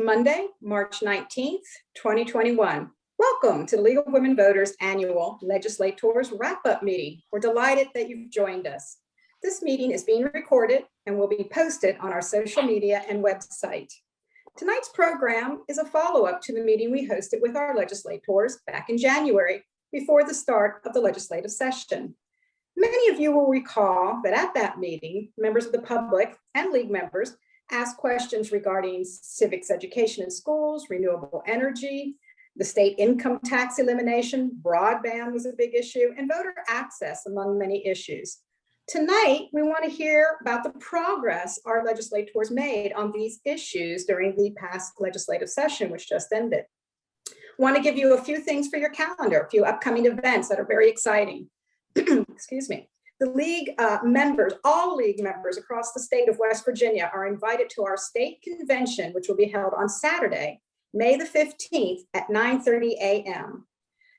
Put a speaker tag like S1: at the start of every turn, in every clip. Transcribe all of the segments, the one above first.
S1: Monday, March 19th, 2021. Welcome to the League of Women Voters Annual Legislators Wrap-Up Meeting. We're delighted that you've joined us. This meeting is being recorded and will be posted on our social media and website. Tonight's program is a follow-up to the meeting we hosted with our legislators back in January before the start of the legislative session. Many of you will recall that at that meeting, members of the public and league members asked questions regarding civics education in schools, renewable energy, the state income tax elimination, broadband was a big issue, and voter access, among many issues. Tonight, we want to hear about the progress our legislators made on these issues during the past legislative session, which just ended. I want to give you a few things for your calendar, a few upcoming events that are very exciting. Excuse me. The league members, all league members across the state of West Virginia are invited to our state convention, which will be held on Saturday, May the 15th at 9:30 a.m.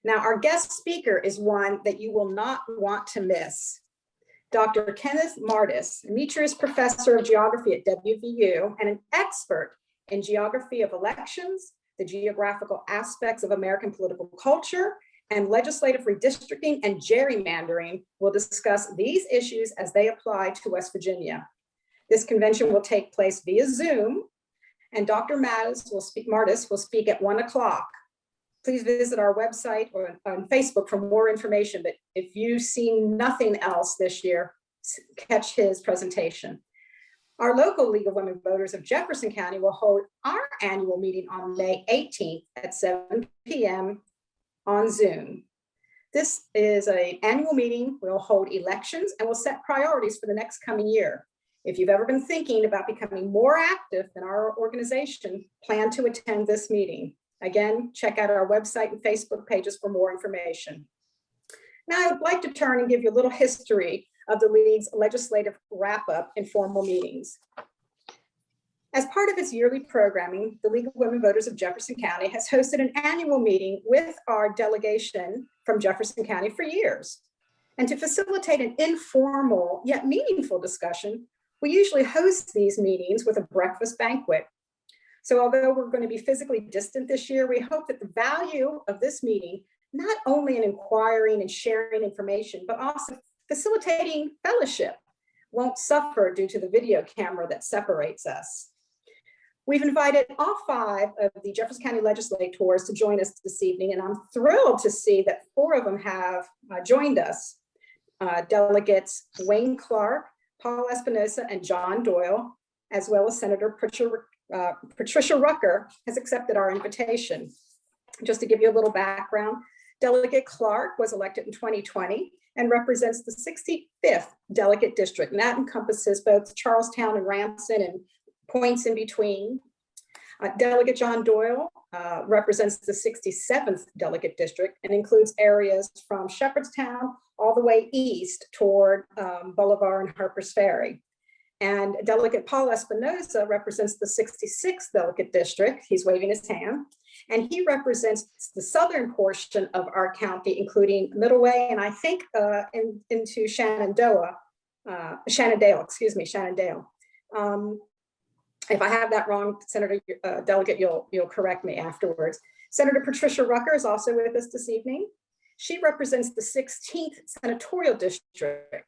S1: Now, our guest speaker is one that you will not want to miss. Dr. Kenneth Martis, Emeritus Professor of Geography at WVU and an expert in geography of elections, the geographical aspects of American political culture, and legislative redistricting and gerrymandering, will discuss these issues as they apply to West Virginia. This convention will take place via Zoom, and Dr. Martis will speak at 1 o'clock. Please visit our website or on Facebook for more information, but if you see nothing else this year, catch his presentation. Our local League of Women Voters of Jefferson County will hold our annual meeting on May 18th at 7 p.m. on Zoom. This is an annual meeting. We'll hold elections and we'll set priorities for the next coming year. If you've ever been thinking about becoming more active in our organization, plan to attend this meeting. Again, check out our website and Facebook pages for more information. Now, I would like to turn and give you a little history of the League's legislative wrap-up and formal meetings. As part of its yearly programming, the League of Women Voters of Jefferson County has hosted an annual meeting with our delegation from Jefferson County for years. And to facilitate an informal yet meaningful discussion, we usually host these meetings with a breakfast banquet. So although we're going to be physically distant this year, we hope that the value of this meeting, not only in inquiring and sharing information, but also facilitating fellowship, won't suffer due to the video camera that separates us. We've invited all 5 of the Jefferson County legislators to join us this evening, and I'm thrilled to see that 4 of them have joined us. Delegates Wayne Clark, Paul Espinosa, and John Doyle, as well as Senator Patricia Rucker has accepted our invitation. Just to give you a little background, Delegate Clark was elected in 2020 and represents the 65th Delegate District, and that encompasses both Charlestown and Ramsden and points in between. Delegate John Doyle represents the 67th Delegate District and includes areas from Shepherdstown all the way east toward Boulevard and Harpers Ferry. And Delegate Paul Espinosa represents the 66th Delegate District. He's waving his hand. And he represents the southern portion of our county, including Middleway and I think into Shenandoah, Shenandoah. If I have that wrong, Senator Delegate, you'll correct me afterwards. Senator Patricia Rucker is also with us this evening. She represents the 16th Senatorial District,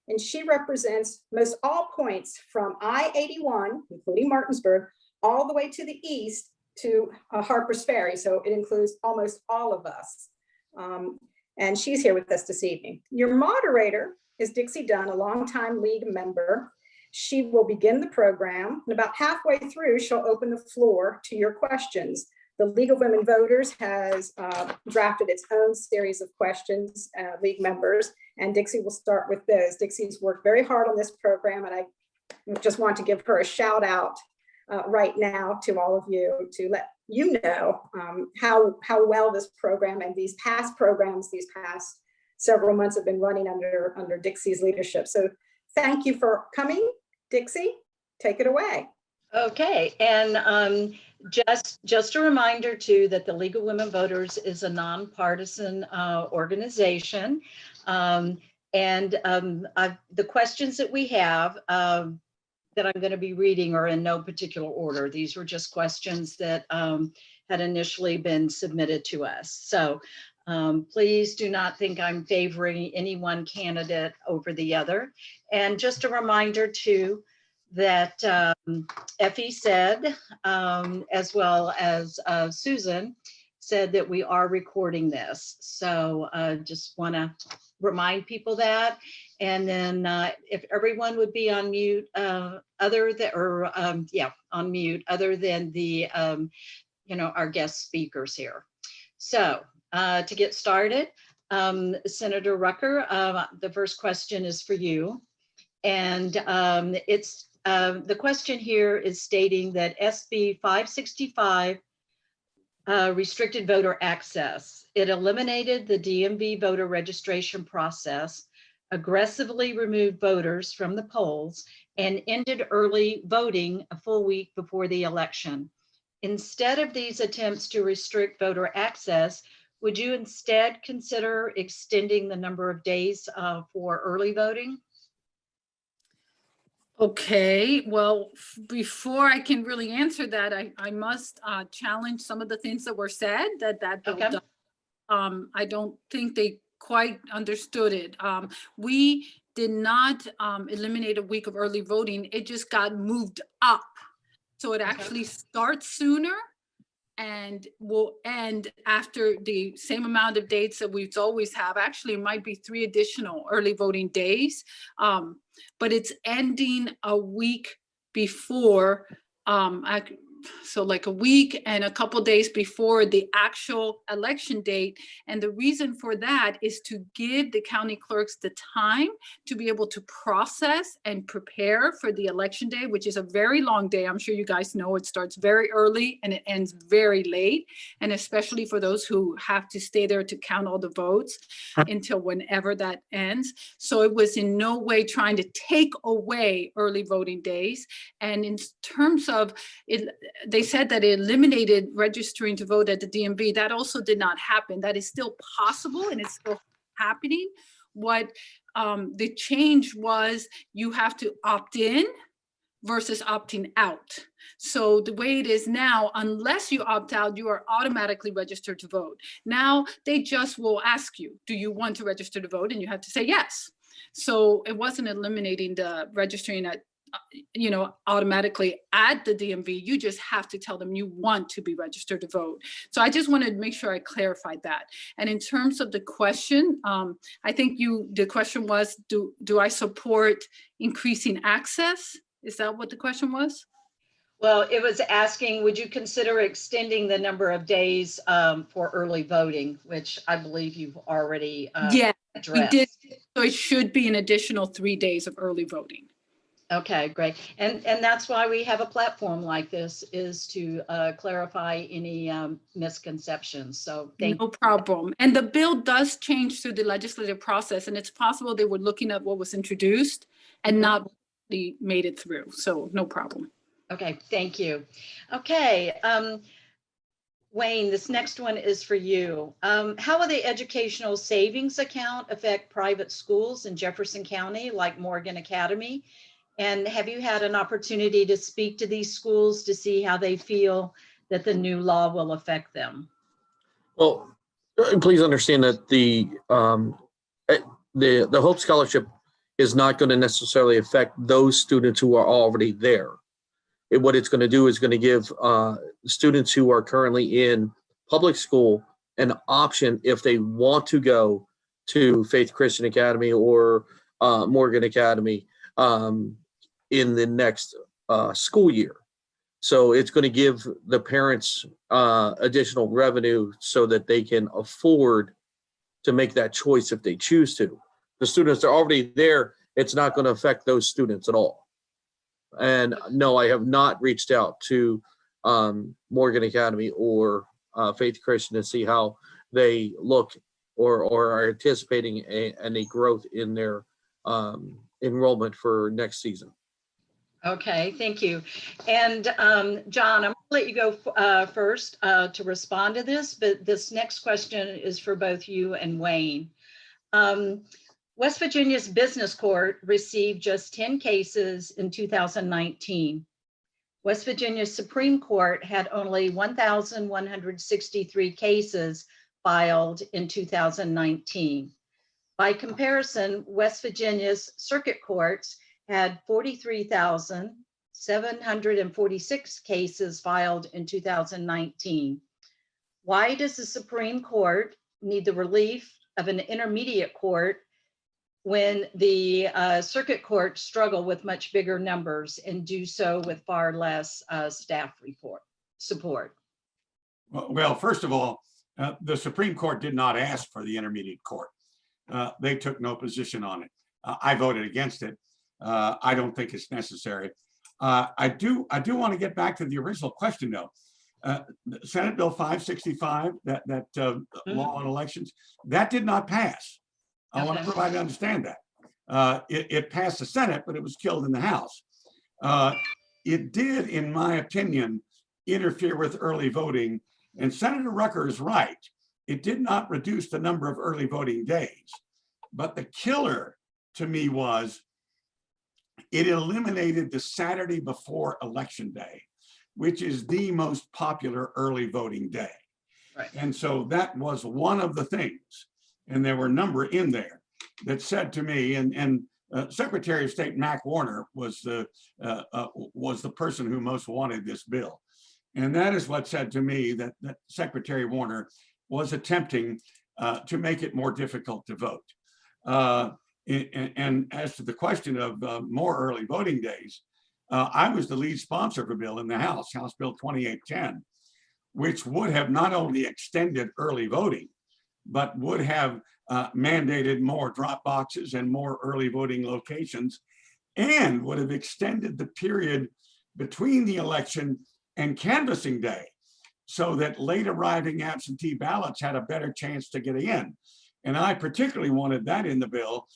S1: and she represents most all points from I-81, including Martinsburg, all the way to the east to Harpers Ferry. So it includes almost all of us. And she's here with us this evening. Your moderator is Dixie Dunn, a longtime league member. She will begin the program, and about halfway through, she'll open the floor to your questions. The League of Women Voters has drafted its own series of questions, league members, and Dixie will start with those. Dixie's worked very hard on this program, and I just want to give her a shout out right now to all of you to let you know how well this program and these past programs, these past several months have been running under Dixie's leadership. So thank you for coming. Dixie, take it away.
S2: Okay, and just a reminder too that the League of Women Voters is a nonpartisan organization, and the questions that we have that I'm going to be reading are in no particular order. These were just questions that had initially been submitted to us. So please do not think I'm favoring any one candidate over the other. And just a reminder too, that Effie said, as well as Susan, said that we are recording this. So just want to remind people that. And then if everyone would be on mute, on mute, other than the, our guest speakers here. So to get started, Senator Rucker, the first question is for you. And it's the question here is stating that SB 565 restricted voter access. It eliminated the DMV voter registration process, aggressively removed voters from the polls, and ended early voting a full week before the election. Instead of these attempts to restrict voter access, would you instead consider extending the number of days for early voting?
S3: Okay, well, before I can really answer that, I must challenge some of the things that were said that bill
S2: Okay.
S3: does. I don't think they quite understood it. We did not eliminate a week of early voting. It just got moved up. So it actually starts sooner and will end after the same amount of dates that we always have. Actually, it might be 3 additional early voting days, but it's ending a week before, so like a week and a couple days before the actual election date. And the reason for that is to give the county clerks the time to be able to process and prepare for the election day, which is a very long day. I'm sure you guys know it starts very early and it ends very late. And especially for those who have to stay there to count all the votes until whenever that ends. So it was in no way trying to take away early voting days. And in terms of it, they said that it eliminated registering to vote at the DMV. That also did not happen. That is still possible and it's still happening. What the change was, you have to opt in versus opting out. So the way it is now, unless you opt out, you are automatically registered to vote. Now they just will ask you, do you want to register to vote? And you have to say yes. So it wasn't eliminating the registering at automatically at the DMV. You just have to tell them you want to be registered to vote. So I just wanted to make sure I clarified that. And in terms of the question, I think the question was, do I support increasing access? Is that what the question was?
S2: Well, it was asking, would you consider extending the number of days for early voting, which I believe you've already addressed.
S3: We did. So it should be an additional 3 days of early voting.
S2: Okay, great. And that's why we have a platform like this, is to clarify any misconceptions. So
S3: no problem. And the bill does change through the legislative process, and it's possible they were looking at what was introduced and not really made it through. So no problem.
S2: Okay, thank you. Okay, Wayne, this next one is for you. How will the educational savings account affect private schools in Jefferson County, like Morgan Academy? And have you had an opportunity to speak to these schools to see how they feel that the new law will affect them?
S4: Well, please understand that the Hope Scholarship is not going to necessarily affect those students who are already there. What it's going to do is going to give students who are currently in public school an option if they want to go to Faith Christian Academy or Morgan Academy in the next school year. So it's going to give the parents additional revenue so that they can afford to make that choice if they choose to. The students that are already there, it's not going to affect those students at all. And no, I have not reached out to Morgan Academy or Faith Christian to see how they look or are anticipating any growth in their enrollment for next season.
S2: Okay, thank you. And John, I'm gonna let you go first to respond to this, but this next question is for both you and Wayne. West Virginia's business court received just 10 cases in 2019. West Virginia's Supreme Court had only 1,163 cases filed in 2019. By comparison, West Virginia's circuit courts had 43,746 cases filed in 2019. Why does the Supreme Court need the relief of an intermediate court when the circuit courts struggle with much bigger numbers and do so with far less staff support?
S5: Well, first of all, the Supreme Court did not ask for the intermediate court. They took no position on it. I voted against it. I don't think it's necessary. I do want to get back to the original question, though. Senate Bill 565, that law on elections, that did not pass. I want everybody to understand that. It passed the Senate, but it was killed in the House. It did, in my opinion, interfere with early voting. And Senator Rucker is right. It did not reduce the number of early voting days. But the killer to me was it eliminated the Saturday before Election Day, which is the most popular early voting day.
S2: Right.
S5: And so that was one of the things. And there were a number in there that said to me, and Secretary of State Mac Warner was the person who most wanted this bill. And that is what said to me that Secretary Warner was attempting to make it more difficult to vote. And as to the question of more early voting days, I was the lead sponsor of a bill in the House Bill 2810, which would have not only extended early voting, but would have mandated more drop boxes and more early voting locations, and would have extended the period between the election and canvassing day so that late arriving absentee ballots had a better chance to get in. And I particularly wanted that in the bill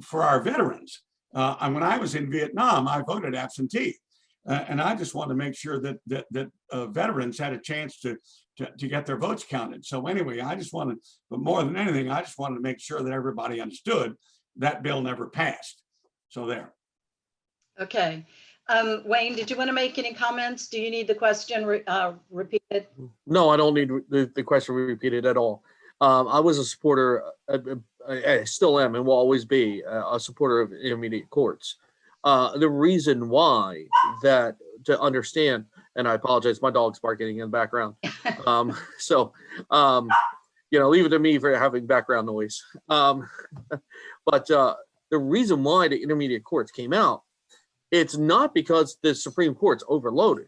S5: for our veterans. And when I was in Vietnam, I voted absentee. And I just wanted to make sure that veterans had a chance to get their votes counted. So anyway, I just wanted, but more than anything, I just wanted to make sure that everybody understood that bill never passed. So there.
S2: Okay. Wayne, did you want to make any comments? Do you need the question repeated?
S4: No, I don't need the question repeated at all. I was a supporter, I still am and will always be a supporter of intermediate courts. The reason why that, to understand, and I apologize, my dog's barking in the background. Leave it to me for having background noise. But the reason why the intermediate courts came out, it's not because the Supreme Court's overloaded.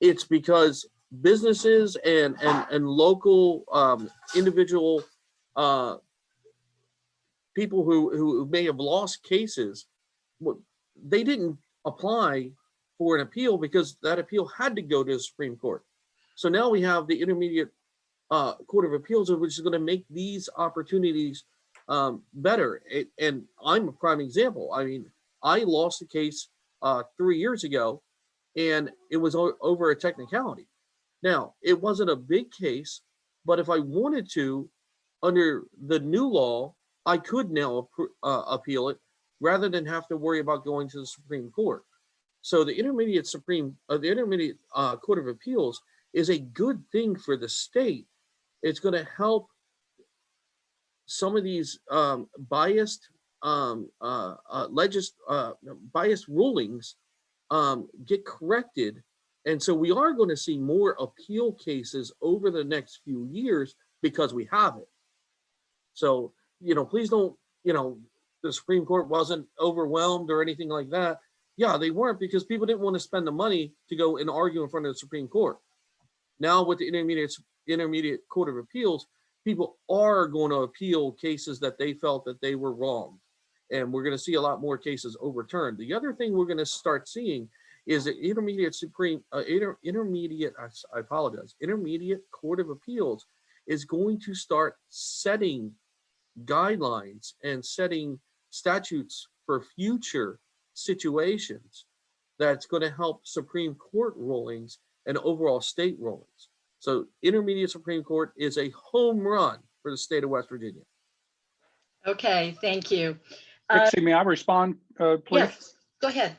S4: It's because businesses and local individual people who may have lost cases, they didn't apply for an appeal because that appeal had to go to the Supreme Court. So now we have the Intermediate Court of Appeals, which is going to make these opportunities better. And I'm a prime example. I mean, I lost a case 3 years ago, and it was over a technicality. Now, it wasn't a big case, but if I wanted to, under the new law, I could now appeal it rather than have to worry about going to the Supreme Court. So the Intermediate Court of Appeals is a good thing for the state. It's going to help some of these biased rulings get corrected. And so we are going to see more appeal cases over the next few years because we have it. So, please don't, the Supreme Court wasn't overwhelmed or anything like that. Yeah, they weren't, because people didn't want to spend the money to go and argue in front of the Supreme Court. Now with the Intermediate Court of Appeals, people are going to appeal cases that they felt that they were wrong. And we're going to see a lot more cases overturned. The other thing we're going to start seeing is the Intermediate Court of Appeals is going to start setting guidelines and setting statutes for future situations that's going to help Supreme Court rulings and overall state rulings. So Intermediate Supreme Court is a home run for the state of West Virginia.
S2: Okay, thank you.
S6: Dixie, may I respond, please?
S2: Yes, go ahead.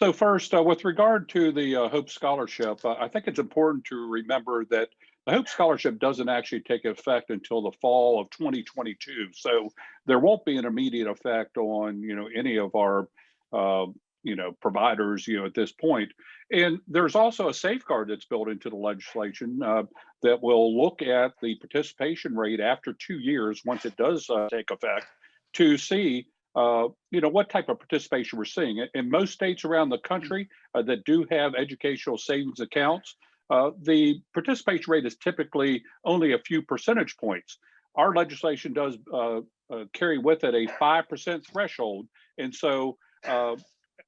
S6: So first, with regard to the Hope Scholarship, I think it's important to remember that the Hope Scholarship doesn't actually take effect until the fall of 2022. So there won't be an immediate effect on, any of our, providers, at this point. And there's also a safeguard that's built into the legislation that will look at the participation rate after 2 years, once it does take effect, to see what type of participation we're seeing. In most states around the country that do have educational savings accounts, the participation rate is typically only a few percentage points. Our legislation does carry with it a 5% threshold. And so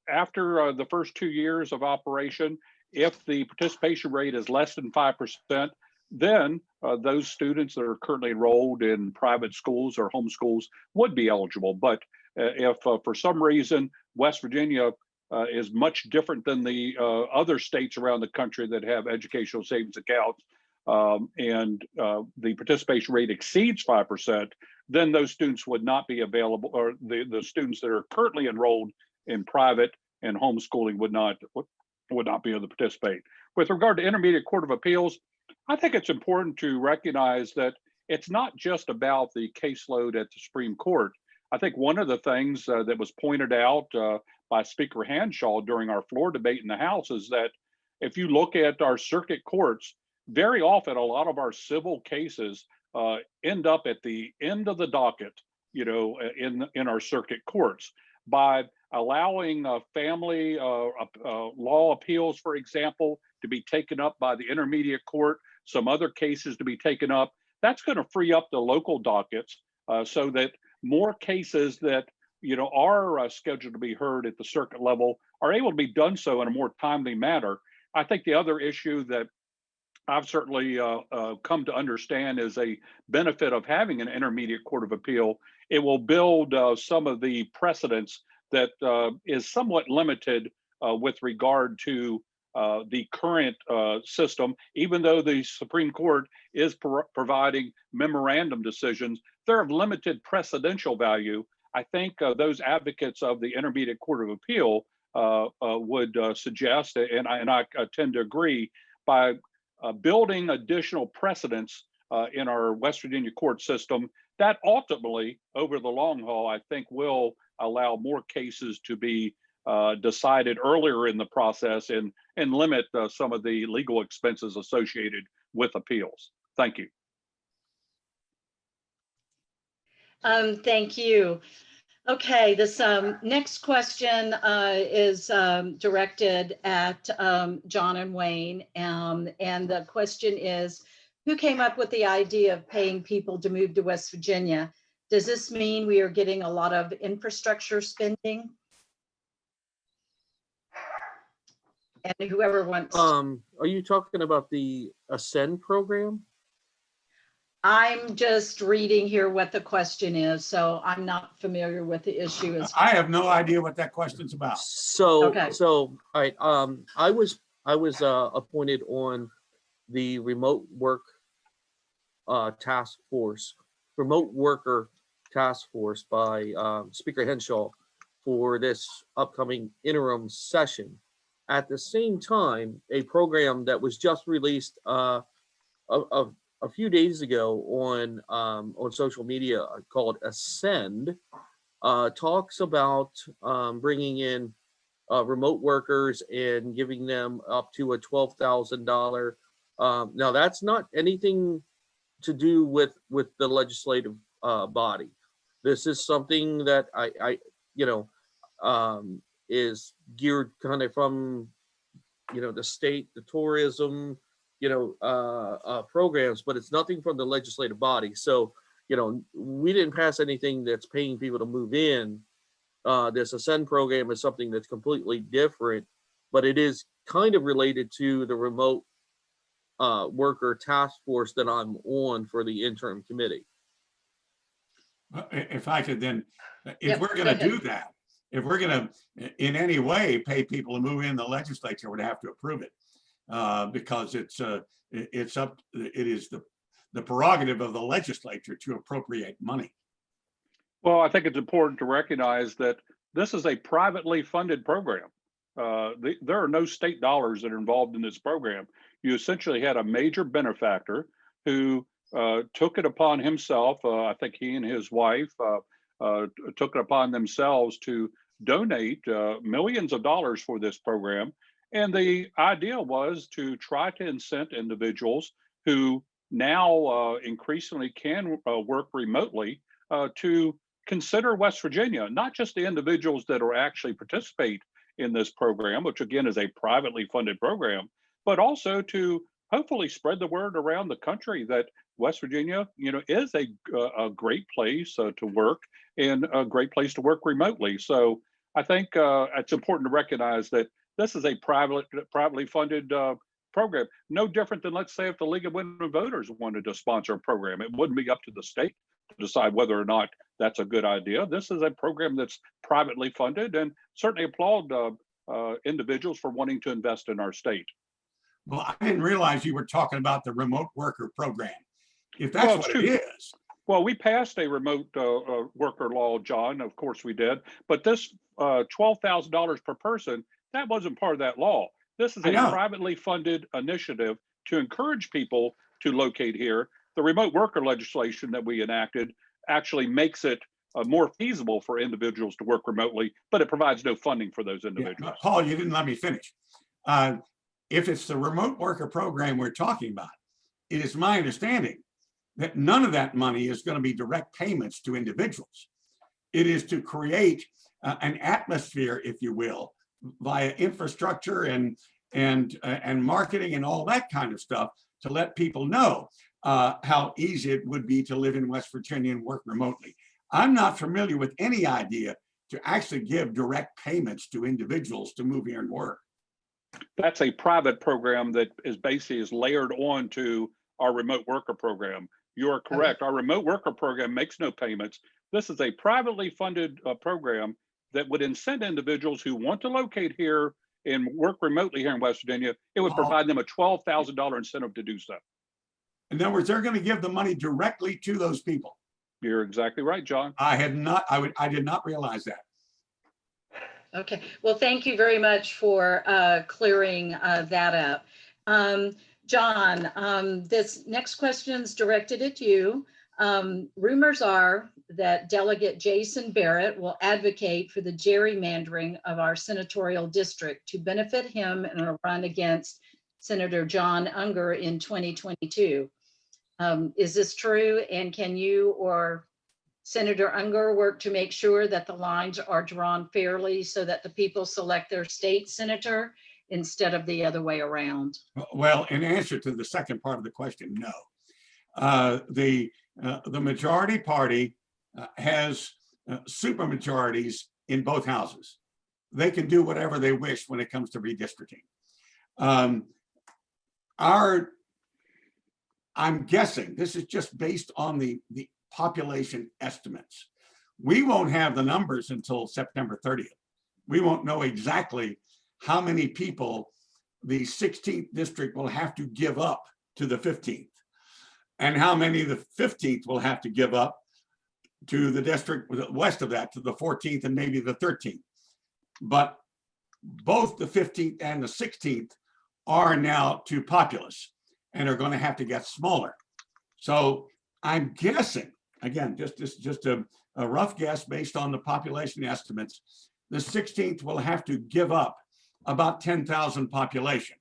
S6: after the first 2 years of operation, if the participation rate is less than 5%, then those students that are currently enrolled in private schools or home schools would be eligible. But if for some reason West Virginia is much different than the other states around the country that have educational savings accounts, and the participation rate exceeds 5%, then those students would not be available, or the students that are currently enrolled in private and homeschooling would not be able to participate. With regard to Intermediate Court of Appeals, I think it's important to recognize that it's not just about the caseload at the Supreme Court. I think one of the things that was pointed out by Speaker Hanshaw during our floor debate in the House is that if you look at our circuit courts, very often a lot of our civil cases end up at the end of the docket, in our circuit courts. By allowing family law appeals, for example, to be taken up by the intermediate court, some other cases to be taken up, that's going to free up the local dockets so that more cases that are scheduled to be heard at the circuit level are able to be done so in a more timely manner. I think the other issue that I've certainly come to understand is a benefit of having an intermediate court of appeal. It will build some of the precedents that is somewhat limited with regard to the current system. Even though the Supreme Court is providing memorandum decisions, they're of limited precedential value. I think those advocates of the Intermediate Court of Appeal would suggest, and I tend to agree, by building additional precedents in our West Virginia court system, that ultimately, over the long haul, I think will allow more cases to be decided earlier in the process and limit some of the legal expenses associated with appeals. Thank you.
S2: Thank you. Okay, this next question is directed at John and Wayne. And the question is, who came up with the idea of paying people to move to West Virginia? Does this mean we are getting a lot of infrastructure spending? And whoever wants.
S4: Are you talking about the Ascend program?
S2: I'm just reading here what the question is, so I'm not familiar with the issue.
S5: I have no idea what that question's about.
S2: Okay.
S4: All right. I was appointed on the remote work task force, remote worker task force by Speaker Henshaw for this upcoming interim session. At the same time, a program that was just released a few days ago on social media called Ascend talks about bringing in remote workers and giving them up to a $12,000. Now that's not anything to do with the legislative body. This is something that I is geared kind of from the state, the tourism programs, but it's nothing from the legislative body. So we didn't pass anything that's paying people to move in. This Ascend program is something that's completely different, but it is kind of related to the remote worker task force that I'm on for the interim committee.
S5: If I could then, if
S2: Yep,
S5: we're going to do that, if we're going to in any way pay people to move in, the legislature would have to approve it because it is the prerogative of the legislature to appropriate money.
S6: Well, I think it's important to recognize that this is a privately funded program. There are no state dollars that are involved in this program. You essentially had a major benefactor who took it upon himself. I think he and his wife took it upon themselves to donate millions of dollars for this program. And the idea was to try to incent individuals who now increasingly can work remotely to consider West Virginia, not just the individuals that are actually participate in this program, which again is a privately funded program, but also to hopefully spread the word around the country that West Virginia, is a great place to work and a great place to work remotely. So I think it's important to recognize that this is a privately funded program, no different than, let's say, if the League of Women Voters wanted to sponsor a program. It wouldn't be up to the state to decide whether or not that's a good idea. This is a program that's privately funded, and certainly applaud individuals for wanting to invest in our state.
S5: Well, I didn't realize you were talking about the remote worker program. If that's what it is.
S6: Well, we passed a remote worker law, John. Of course we did. But this $12,000 per person, that wasn't part of that law. This is a privately funded initiative to encourage people to locate here. The remote worker legislation that we enacted actually makes it more feasible for individuals to work remotely, but it provides no funding for those individuals.
S5: Yeah, Paul, you didn't let me finish. If it's the remote worker program we're talking about, it is my understanding that none of that money is going to be direct payments to individuals. It is to create an atmosphere, if you will, via infrastructure and marketing and all that kind of stuff, to let people know how easy it would be to live in West Virginia and work remotely. I'm not familiar with any idea to actually give direct payments to individuals to move here and work.
S6: That's a private program that is basically layered on to our remote worker program. You're correct. Our remote worker program makes no payments. This is a privately funded program that would incent individuals who want to locate here and work remotely here in West Virginia. It would provide them a $12,000 incentive to do so.
S5: In other words, they're going to give the money directly to those people.
S6: You're exactly right, John.
S5: I did not realize that.
S2: Okay, well, thank you very much for clearing that up. John, this next question is directed at you. Rumors are that Delegate Jason Barrett will advocate for the gerrymandering of our senatorial district to benefit him in a run against Senator John Unger in 2022. Is this true? And can you or Senator Unger work to make sure that the lines are drawn fairly so that the people select their state senator instead of the other way around?
S5: Well, in answer to the second part of the question, no. The majority party has supermajorities in both houses. They can do whatever they wish when it comes to redistricting. I'm guessing this is just based on the population estimates. We won't have the numbers until September 30th. We won't know exactly how many people the 16th district will have to give up to the 15th, and how many the 15th will have to give up to the district west of that, to the 14th and maybe the 13th. But both the 15th and the 16th are now too populous and are going to have to get smaller. So I'm guessing, again, just a rough guess based on the population estimates, the 16th will have to give up about 10,000 population.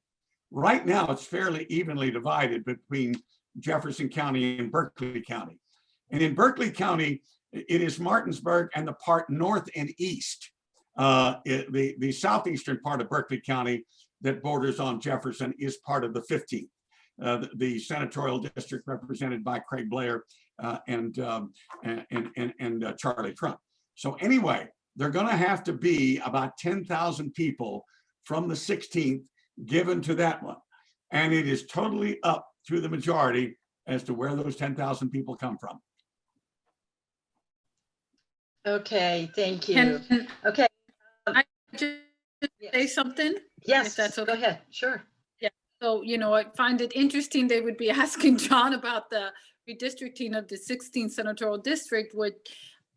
S5: Right now, it's fairly evenly divided between Jefferson County and Berkeley County. And in Berkeley County, it is Martinsburg and the part north and east, the southeastern part of Berkeley County that borders on Jefferson is part of the 15th. The senatorial district represented by Craig Blair and Charlie Trump. So anyway, they're going to have to be about 10,000 people from the 16th given to that one. And it is totally up to the majority as to where those 10,000 people come from.
S2: Okay, thank you. Okay.
S3: I just say something?
S2: Yes,
S3: if that's okay.
S2: Go ahead, sure.
S3: So, I find it interesting they would be asking John about the redistricting of the 16th senatorial district, which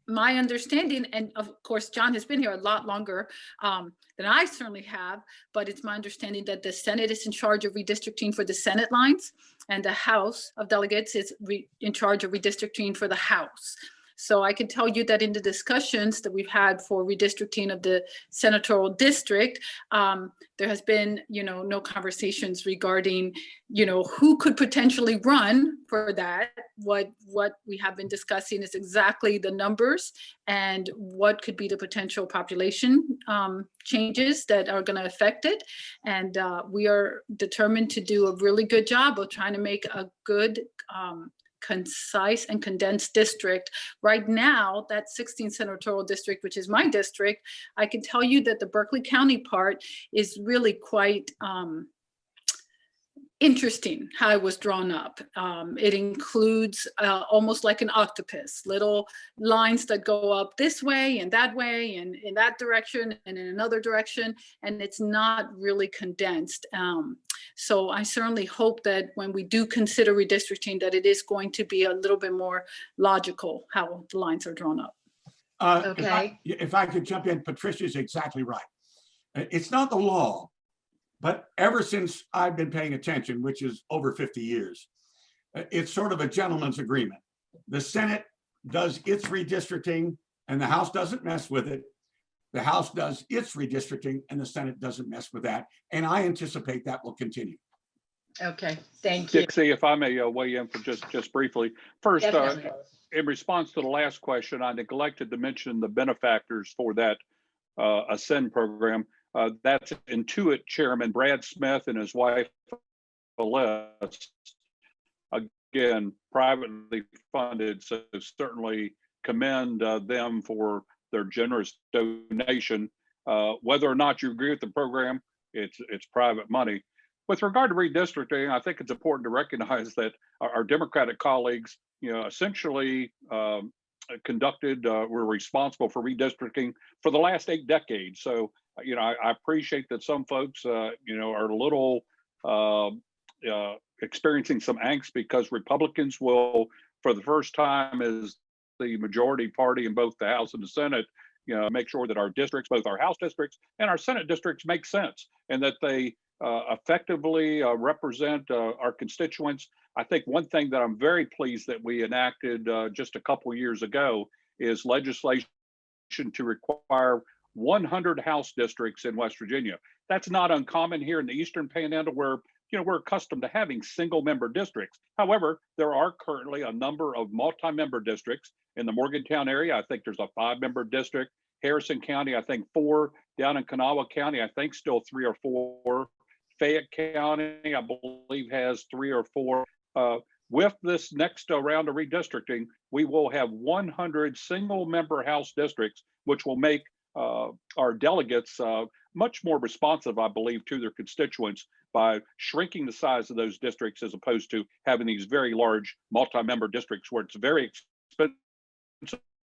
S3: my understanding, and of course, John has been here a lot longer than I certainly have, but it's my understanding that the Senate is in charge of redistricting for the Senate lines, and the House of Delegates is in charge of redistricting for the House. So I can tell you that in the discussions that we've had for redistricting of the senatorial district, there has been, no conversations regarding, who could potentially run for that. What we have been discussing is exactly the numbers and what could be the potential population changes that are going to affect it. And we are determined to do a really good job of trying to make a good, concise and condensed district. Right now, that 16th senatorial district, which is my district, I can tell you that the Berkeley County part is really quite interesting how it was drawn up. It includes almost like an octopus, little lines that go up this way and in that direction and in another direction, and it's not really condensed. So I certainly hope that when we do consider redistricting, that it is going to be a little bit more logical how the lines are drawn up.
S2: Okay.
S5: If I could jump in, Patricia's exactly right. It's not the law, but ever since I've been paying attention, which is over 50 years, it's sort of a gentleman's agreement. The Senate does its redistricting and the House doesn't mess with it. The House does its redistricting and the Senate doesn't mess with that. And I anticipate that will continue.
S2: Okay, thank you.
S6: Dixie, if I may weigh in for just briefly. First, in response to the last question, I neglected to mention the benefactors for that Ascend program. That's Intuit Chairman Brad Smith and his wife, Celeste. Again, privately funded, so certainly commend them for their generous donation. Whether or not you agree with the program, it's private money. With regard to redistricting, I think it's important to recognize that our Democratic colleagues, essentially were responsible for redistricting for the last 8 decades. So, I appreciate that some folks, are a little experiencing some angst because Republicans will, for the first time as the majority party in both the House and the Senate, make sure that our districts, both our House districts and our Senate districts, make sense and that they effectively represent our constituents. I think one thing that I'm very pleased that we enacted just a couple years ago is legislation to require 100 House districts in West Virginia. That's not uncommon here in the Eastern Panhandle where we're accustomed to having single member districts. However, there are currently a number of multi-member districts in the Morgantown area. I think there's a 5-member district. Harrison County, I think 4. Down in Kanawha County, I think still 3 or 4. Fayette County, I believe, has 3 or 4. With this next round of redistricting, we will have 100 single member House districts, which will make our delegates much more responsive, I believe, to their constituents by shrinking the size of those districts as opposed to having these very large multi-member districts where it's very expensive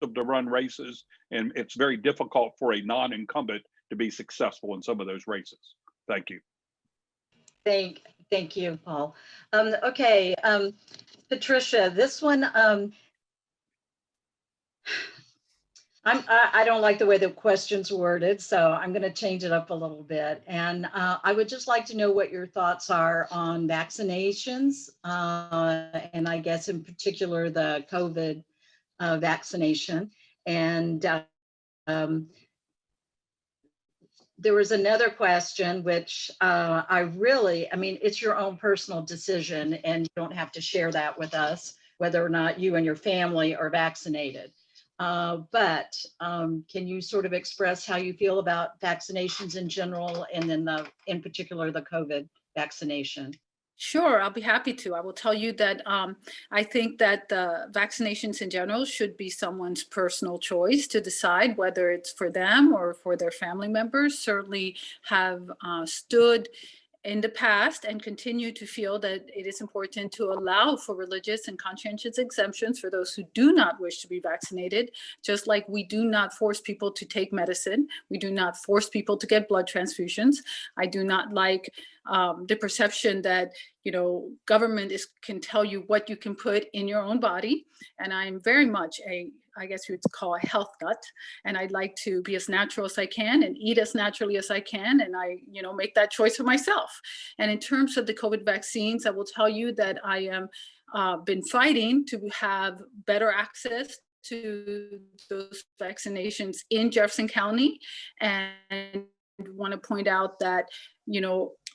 S6: to run races and it's very difficult for a non-incumbent to be successful in some of those races. Thank you.
S2: Thank you, Paul. Okay, Patricia, this one, I don't like the way the question's worded, so I'm going to change it up a little bit. And I would just like to know what your thoughts are on vaccinations, and I guess in particular the COVID vaccination. And there was another question, which I mean, it's your own personal decision, and you don't have to share that with us, whether or not you and your family are vaccinated. But can you sort of express how you feel about vaccinations in general, and then in particular the COVID vaccination?
S3: Sure, I'll be happy to. I will tell you that I think that the vaccinations in general should be someone's personal choice to decide whether it's for them or for their family members. Certainly have stood in the past and continue to feel that it is important to allow for religious and conscientious exemptions for those who do not wish to be vaccinated, just like we do not force people to take medicine. We do not force people to get blood transfusions. I do not like the perception that, government can tell you what you can put in your own body. And I'm very much I guess you would call a health nut. And I'd like to be as natural as I can and eat as naturally as I can. And I, make that choice for myself. And in terms of the COVID vaccines, I will tell you that I am been fighting to have better access to those vaccinations in Jefferson County. And want to point out that,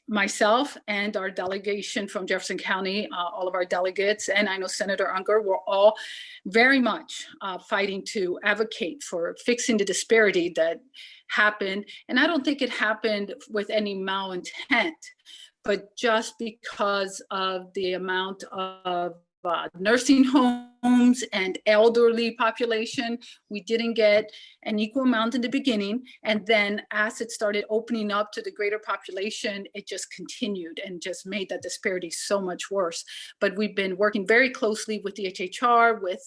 S3: myself and our delegation from Jefferson County, all of our delegates, and I know Senator Unger, were all very much fighting to advocate for fixing the disparity that happened. And I don't think it happened with any malintent, but just because of the amount of nursing homes and elderly population, we didn't get an equal amount in the beginning. And then as it started opening up to the greater population, it just continued and just made that disparity so much worse. But we've been working very closely with the HHR, with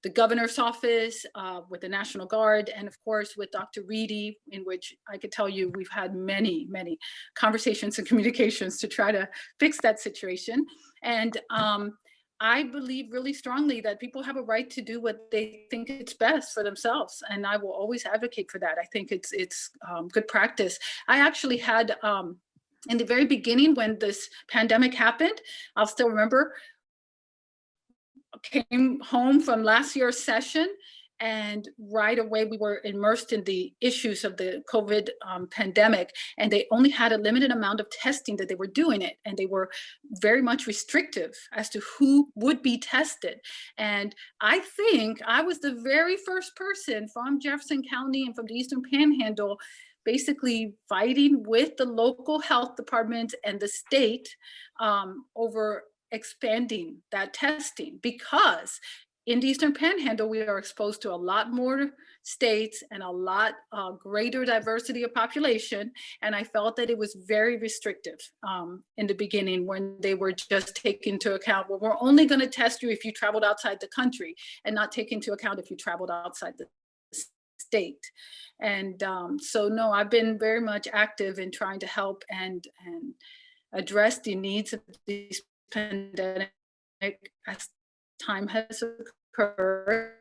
S3: the governor's office, with the National Guard, and of course with Dr. Reedy, in which I could tell you we've had many, many conversations and communications to try to fix that situation. And I believe really strongly that people have a right to do what they think is best for themselves. And I will always advocate for that. I think it's good practice. I actually had, in the very beginning when this pandemic happened, I'll still remember, came home from last year's session, and right away we were immersed in the issues of the COVID pandemic, and they only had a limited amount of testing that they were doing it, and they were very much restrictive as to who would be tested. And I think I was the very first person from Jefferson County and from the Eastern Panhandle basically fighting with the local health departments and the state over expanding that testing, because in the Eastern Panhandle, we are exposed to a lot more states and a lot greater diversity of population. And I felt that it was very restrictive in the beginning when they were just taking into account, well, we're only going to test you if you traveled outside the country, and not take into account if you traveled outside the state. And so, no, I've been very much active in trying to help and address the needs of these pandemic as time has occurred.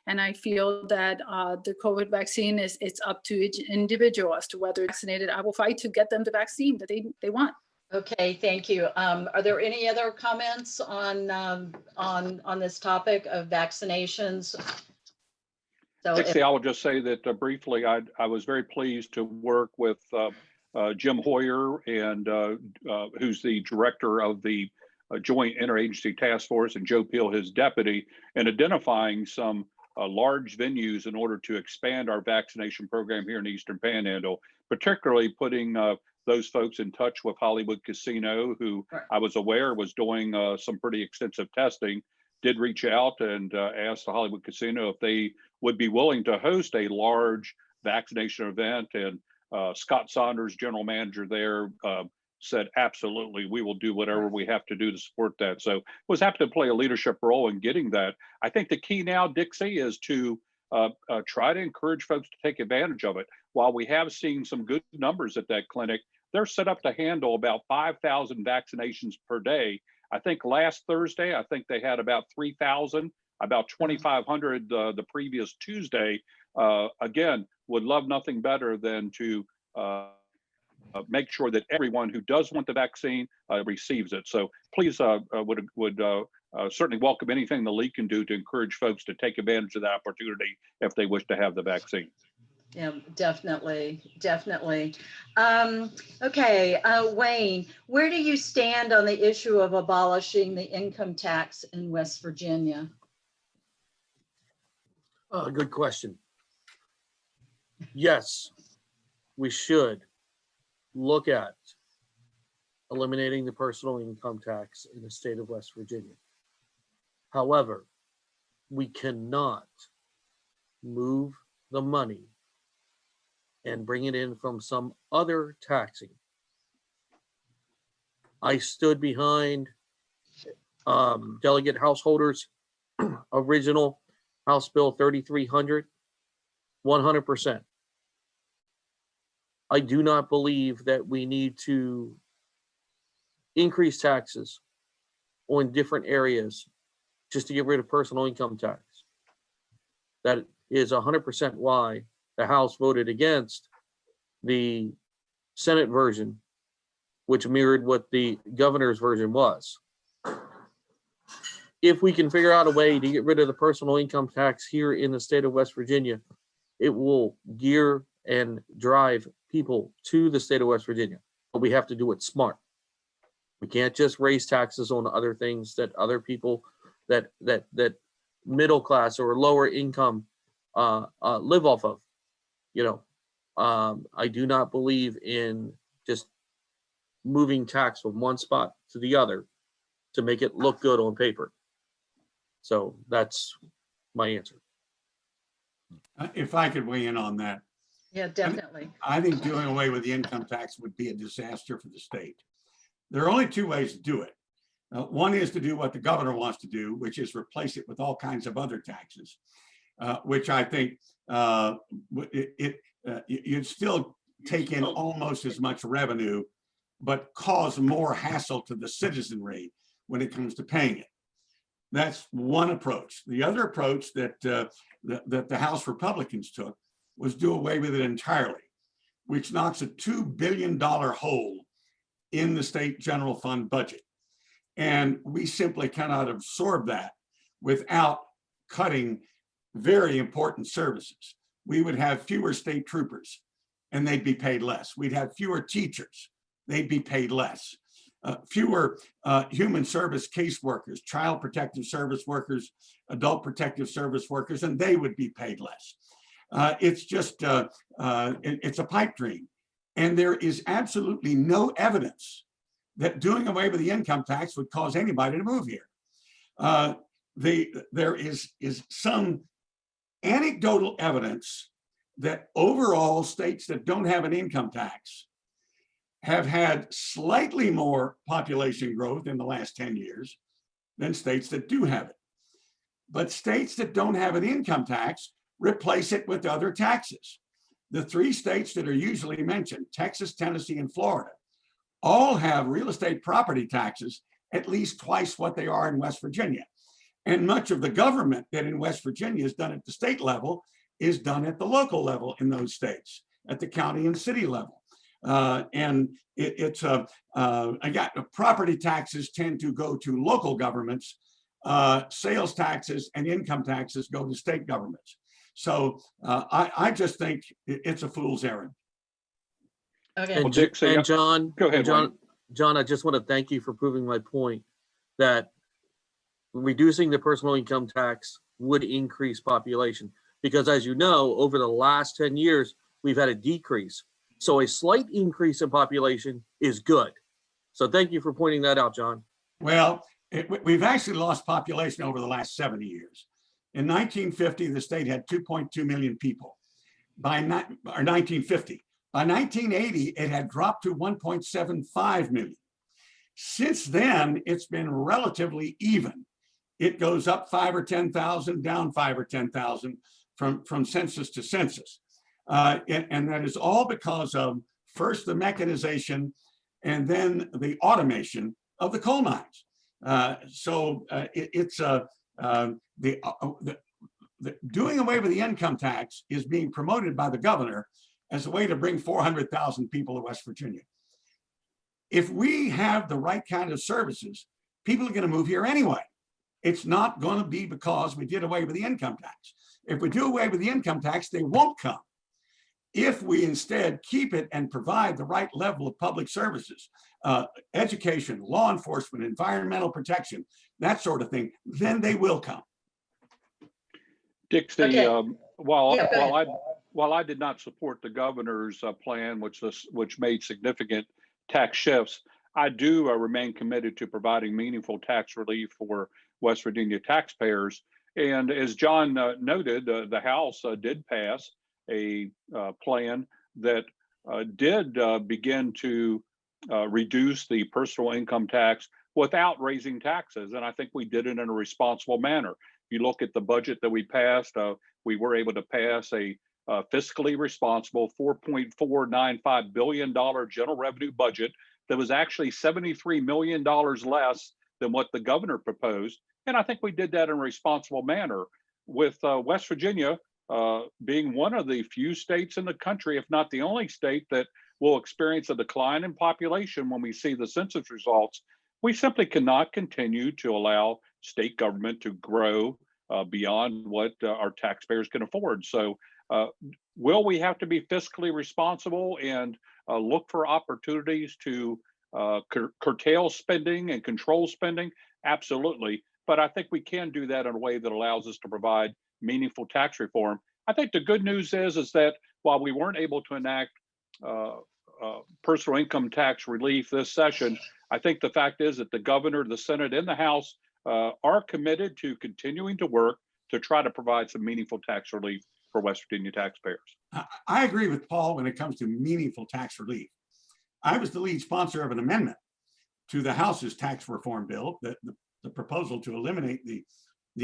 S3: And I feel that the COVID vaccine it's up to each individual as to whether they're vaccinated. I will fight to get them the vaccine that they want.
S2: Okay, thank you. Are there any other comments on this topic of vaccinations? So
S6: Dixie, I will just say that briefly, I was very pleased to work with Jim Hoyer, and who's the director of the Joint Interagency Task Force, and Joe Peel, his deputy, in identifying some large venues in order to expand our vaccination program here in the Eastern Panhandle, particularly putting those folks in touch with Hollywood Casino, who I was aware was doing some pretty extensive testing. Did reach out and asked the Hollywood Casino if they would be willing to host a large vaccination event, and Scott Saunders, general manager there, said, absolutely, we will do whatever we have to do to support that. So was happy to play a leadership role in getting that. I think the key now, Dixie, is to try to encourage folks to take advantage of it. While we have seen some good numbers at that clinic, they're set up to handle about 5,000 vaccinations per day. I think last Thursday, I think they had about 3,000, about 2,500 the previous Tuesday. Again, would love nothing better than to make sure that everyone who does want the vaccine receives it. So please would certainly welcome anything the league can do to encourage folks to take advantage of that opportunity if they wish to have the vaccine.
S2: Yeah, definitely. Okay, Wayne, where do you stand on the issue of abolishing the income tax in West Virginia?
S4: Good question. Yes, we should look at eliminating the personal income tax in the state of West Virginia. However, we cannot move the money and bring it in from some other taxing. I stood behind Delegate Householder's original House Bill 3300, 100%. I do not believe that we need to increase taxes on different areas just to get rid of personal income tax. That is 100% why the House voted against the Senate version, which mirrored what the governor's version was. If we can figure out a way to get rid of the personal income tax here in the state of West Virginia, it will gear and drive people to the state of West Virginia. But we have to do it smart. We can't just raise taxes on other things that other people that middle class or lower income live off of. I do not believe in just moving tax from one spot to the other to make it look good on paper. So that's my answer.
S5: If I could weigh in on that.
S2: Yeah, definitely.
S5: I think doing away with the income tax would be a disaster for the state. There are only two ways to do it. One is to do what the governor wants to do, which is replace it with all kinds of other taxes, which I think you'd still take in almost as much revenue, but cause more hassle to the citizenry when it comes to paying it. That's one approach. The other approach that the House Republicans took was do away with it entirely, which knocks a $2 billion hole in the state general fund budget. And we simply cannot absorb that without cutting very important services. We would have fewer state troopers and they'd be paid less. We'd have fewer teachers, they'd be paid less. Fewer human service caseworkers, child protective service workers, adult protective service workers, and they would be paid less. It's just, it's a pipe dream. And there is absolutely no evidence that doing away with the income tax would cause anybody to move here. There is some anecdotal evidence that overall states that don't have an income tax have had slightly more population growth in the last 10 years than states that do have it. But states that don't have an income tax replace it with other taxes. The three states that are usually mentioned, Texas, Tennessee, and Florida, all have real estate property taxes at least twice what they are in West Virginia. And much of the government that in West Virginia is done at the state level is done at the local level in those states, at the county and city level. Again, property taxes tend to go to local governments. Sales taxes and income taxes go to state governments. So I just think it's a fool's errand.
S2: Okay.
S4: And,
S6: Well, Dick, so
S4: and
S6: yeah.
S4: John,
S6: Go ahead,
S4: John, I just want to thank you for proving my point that reducing the personal income tax would increase population. Because as you know, over the last 10 years, we've had a decrease. So a slight increase in population is good. So thank you for pointing that out, John.
S5: Well, we've actually lost population over the last 70 years. In 1950, the state had 2.2 million people. By 1950. By 1980, it had dropped to 1.75 million. Since then, it's been relatively even. It goes up 5 or 10,000, down 5 or 10,000 from census to census. And that is all because of first the mechanization and then the automation of the coal mines. Doing away with the income tax is being promoted by the governor as a way to bring 400,000 people to West Virginia. If we have the right kind of services, people are going to move here anyway. It's not going to be because we did away with the income tax. If we do away with the income tax, they won't come. If we instead keep it and provide the right level of public services, education, law enforcement, environmental protection, that sort of thing, then they will come.
S6: Dixie,
S2: Okay.
S6: while I did not support the governor's plan, which made significant tax shifts, I do remain committed to providing meaningful tax relief for West Virginia taxpayers. And as John noted, the House did pass a plan that did begin to reduce the personal income tax without raising taxes. And I think we did it in a responsible manner. If you look at the budget that we passed, we were able to pass a fiscally responsible $4.495 billion general revenue budget that was actually $73 million less than what the governor proposed. And I think we did that in a responsible manner, with West Virginia being one of the few states in the country, if not the only state, that will experience a decline in population when we see the census results. We simply cannot continue to allow state government to grow beyond what our taxpayers can afford. So will we have to be fiscally responsible and look for opportunities to curtail spending and control spending? Absolutely. But I think we can do that in a way that allows us to provide meaningful tax reform. I think the good news is that while we weren't able to enact personal income tax relief this session, I think the fact is that the governor, the Senate, and the House are committed to continuing to work to try to provide some meaningful tax relief for West Virginia taxpayers.
S5: I agree with Paul when it comes to meaningful tax relief. I was the lead sponsor of an amendment to the House's tax reform bill, the proposal to eliminate the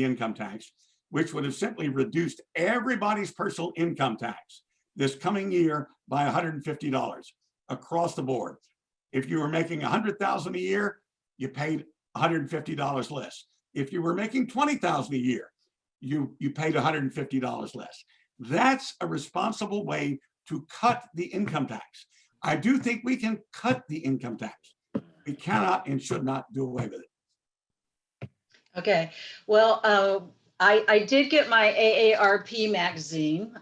S5: income tax, which would have simply reduced everybody's personal income tax this coming year by $150 across the board. If you were making $100,000 a year, you paid $150 less. If you were making $20,000 a year, you paid $150 less. That's a responsible way to cut the income tax. I do think we can cut the income tax. We cannot and should not do away with it.
S2: Okay, well, I did get my AARP magazine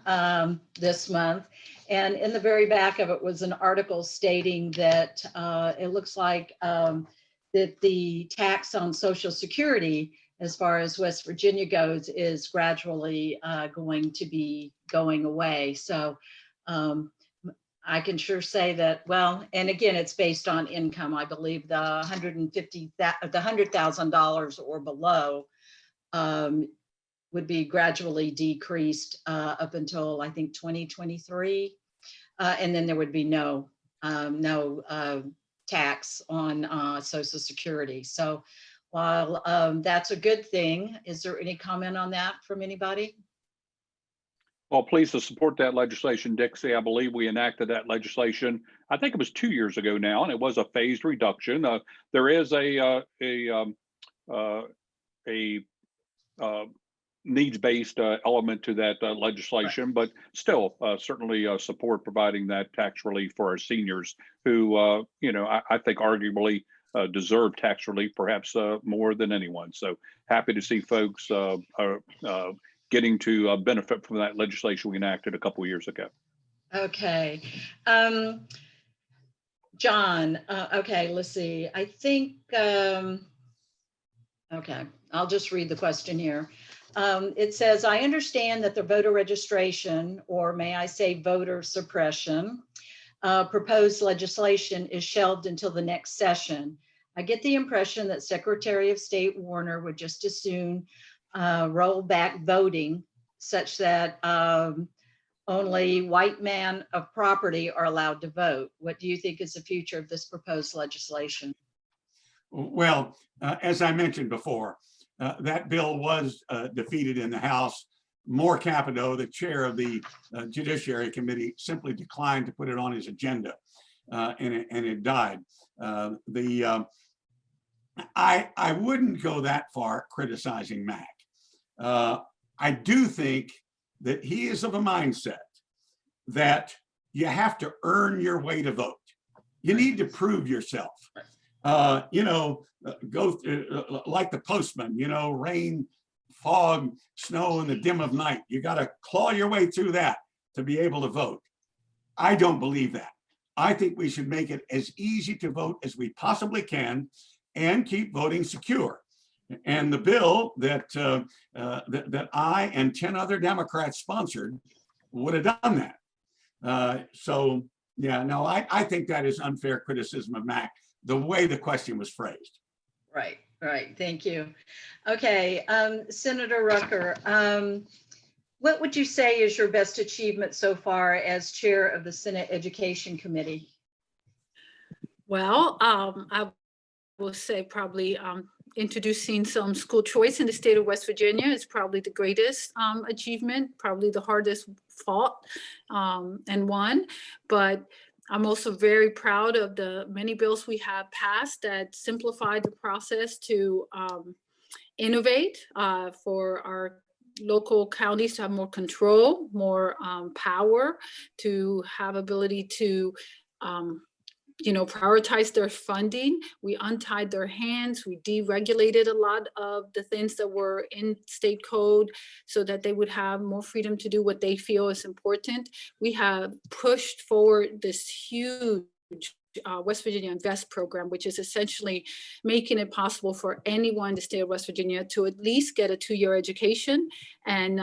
S2: this month, and in the very back of it was an article stating that it looks like that the tax on Social Security, as far as West Virginia goes, is gradually going to be going away. So I can sure say that, well, and again, it's based on income. I believe the $100,000 or below would be gradually decreased up until, I think, 2023. And then there would be no tax on Social Security. So while that's a good thing, is there any comment on that from anybody?
S6: Well, pleased to support that legislation, Dixie. I believe we enacted that legislation, I think it was 2 years ago now, and it was a phased reduction. There is a needs-based element to that legislation, but still certainly support providing that tax relief for our seniors who, I think arguably deserve tax relief perhaps more than anyone. So happy to see folks getting to benefit from that legislation we enacted a couple of years ago.
S2: Okay. John, okay, let's see. I think, okay, I'll just read the question here. It says, I understand that the voter registration, or may I say voter suppression, proposed legislation is shelved until the next session. I get the impression that Secretary of State Warner would just as soon roll back voting such that only white men of property are allowed to vote. What do you think is the future of this proposed legislation?
S5: Well, as I mentioned before, that bill was defeated in the House. Moore Capito, the chair of the Judiciary Committee, simply declined to put it on his agenda, and it died. I wouldn't go that far criticizing Mac. I do think that he is of a mindset that you have to earn your way to vote. You need to prove yourself. Go like the postman, rain, fog, snow, in the dim of night. You got to claw your way through that to be able to vote. I don't believe that. I think we should make it as easy to vote as we possibly can and keep voting secure. And the bill that I and 10 other Democrats sponsored would have done that. So yeah, no, I think that is unfair criticism of Mac, the way the question was phrased.
S2: Right. Thank you. Okay, Senator Rucker, what would you say is your best achievement so far as chair of the Senate Education Committee?
S3: Well, I will say probably introducing some school choice in the state of West Virginia is probably the greatest achievement, probably the hardest fought and won. But I'm also very proud of the many bills we have passed that simplified the process to innovate for our local counties to have more control, more power, to have ability to prioritize their funding. We untied their hands. We deregulated a lot of the things that were in state code so that they would have more freedom to do what they feel is important. We have pushed forward this huge West Virginia Invest program, which is essentially making it possible for anyone in the state of West Virginia to at least get a 2-year education and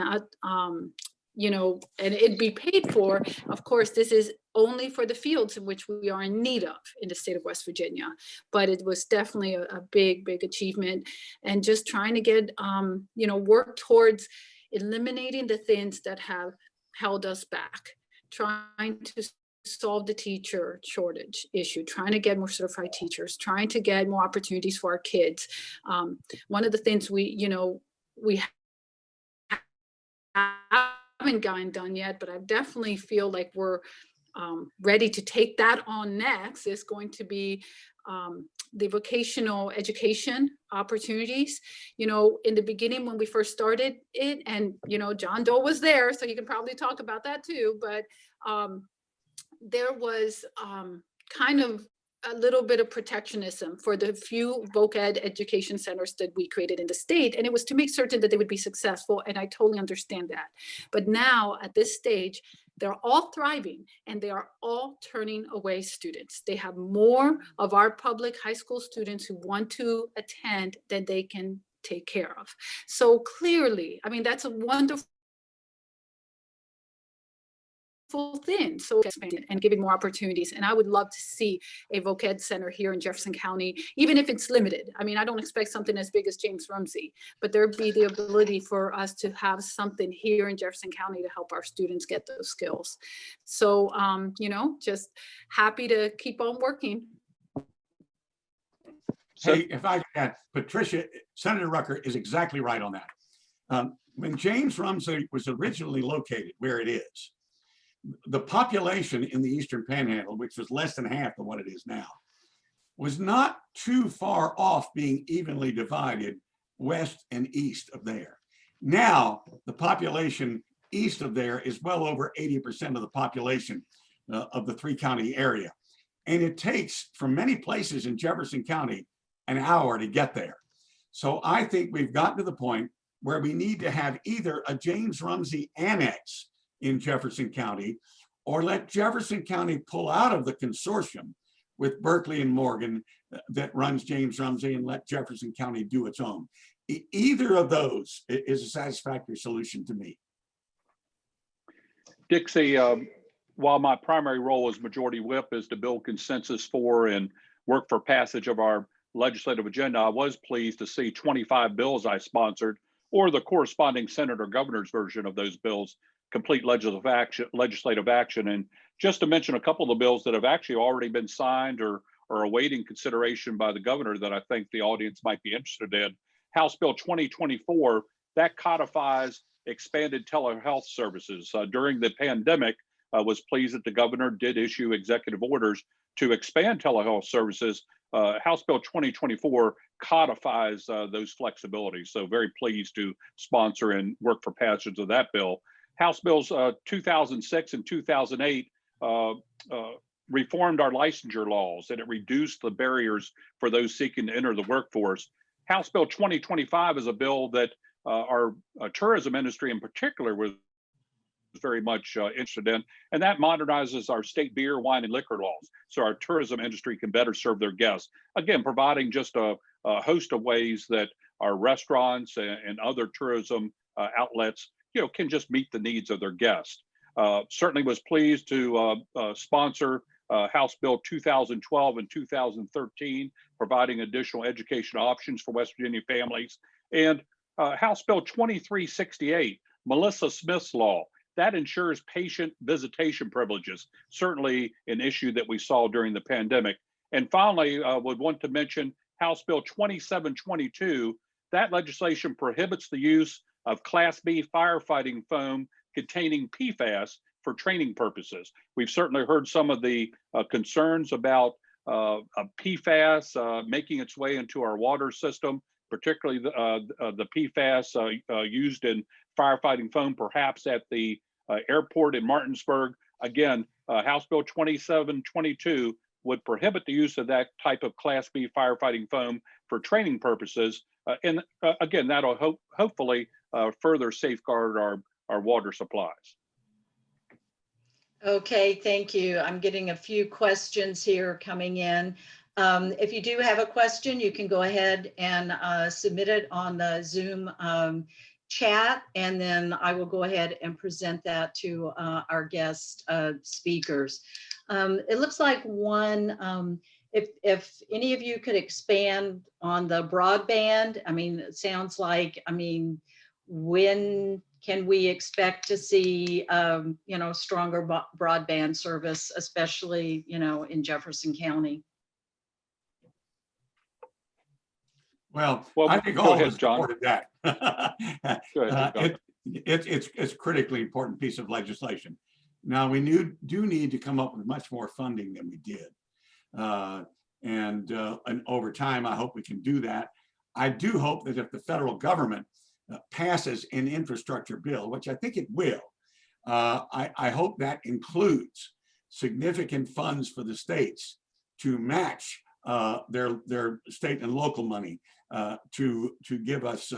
S3: and it'd be paid for. Of course, this is only for the fields in which we are in need of in the state of West Virginia, but it was definitely a big, big achievement. And just trying to get, work towards eliminating the things that have held us back, trying to solve the teacher shortage issue, trying to get more certified teachers, trying to get more opportunities for our kids. One of the things we haven't gotten done yet, but I definitely feel like we're ready to take that on next, is going to be the vocational education opportunities. In the beginning when we first started it, and John Doyle was there, so you can probably talk about that too, but there was kind of a little bit of protectionism for the few voc ed education centers that we created in the state. And it was to make certain that they would be successful. And I totally understand that. But now at this stage, they're all thriving and they are all turning away students. They have more of our public high school students who want to attend than they can take care of. So clearly, that's a wonderful thing. So expanding and giving more opportunities. And I would love to see a voc ed center here in Jefferson County, even if it's limited. I don't expect something as big as James Rumsey, but there'd be the ability for us to have something here in Jefferson County to help our students get those skills. So, just happy to keep on working.
S5: Hey, if I can, Patricia, Senator Rucker is exactly right on that. When James Rumsey was originally located where it is, the population in the Eastern Panhandle, which was less than half of what it is now, was not too far off being evenly divided west and east of there. Now, the population east of there is well over 80% of the population of the 3-county area. And it takes, from many places in Jefferson County, an hour to get there. So I think we've gotten to the point where we need to have either a James Rumsey annex in Jefferson County, or let Jefferson County pull out of the consortium with Berkeley and Morgan that runs James Rumsey, and let Jefferson County do its own. Either of those is a satisfactory solution to me.
S6: Dixie, while my primary role as majority whip is to build consensus for and work for passage of our legislative agenda, I was pleased to see 25 bills I sponsored, or the corresponding Senate or governor's version of those bills, complete legislative action. And just to mention a couple of the bills that have actually already been signed or are awaiting consideration by the governor that I think the audience might be interested in. House Bill 2024, that codifies expanded telehealth services. During the pandemic, I was pleased that the governor did issue executive orders to expand telehealth services. House Bill 2024 codifies those flexibilities. So very pleased to sponsor and work for passage of that bill. House Bills 2006 and 2008 reformed our licensure laws, and it reduced the barriers for those seeking to enter the workforce. House Bill 2025 is a bill that our tourism industry in particular was very much interested in, and that modernizes our state beer, wine, and liquor laws so our tourism industry can better serve their guests. Again, providing just a host of ways that our restaurants and other tourism outlets can just meet the needs of their guests. Certainly was pleased to sponsor House Bill 2012 and 2013, providing additional education options for West Virginia families. And House Bill 2368, Melissa Smith's law, that ensures patient visitation privileges, certainly an issue that we saw during the pandemic. And finally, would want to mention House Bill 2722. That legislation prohibits the use of Class B firefighting foam containing PFAS for training purposes. We've certainly heard some of the concerns about PFAS making its way into our water system, particularly the PFAS used in firefighting foam, perhaps at the airport in Martinsburg. Again, House Bill 2722 would prohibit the use of that type of Class B firefighting foam for training purposes. And again, that'll hopefully further safeguard our water supplies.
S2: Okay, thank you. I'm getting a few questions here coming in. If you do have a question, you can go ahead and submit it on the Zoom chat, and then I will go ahead and present that to our guest speakers. It looks like one, if any of you could expand on the broadband. I mean, it sounds like, I mean, when can we expect to see, stronger broadband service, especially, in Jefferson County?
S5: Well,
S6: Well,
S5: I think
S6: go
S5: all
S6: ahead,
S5: of us
S6: John.
S5: supported that.
S6: Go ahead, John.
S5: It's a critically important piece of legislation. Now, we do need to come up with much more funding than we did. And over time, I hope we can do that. I do hope that if the federal government passes an infrastructure bill, which I think it will, I hope that includes significant funds for the states to match their state and local money to give us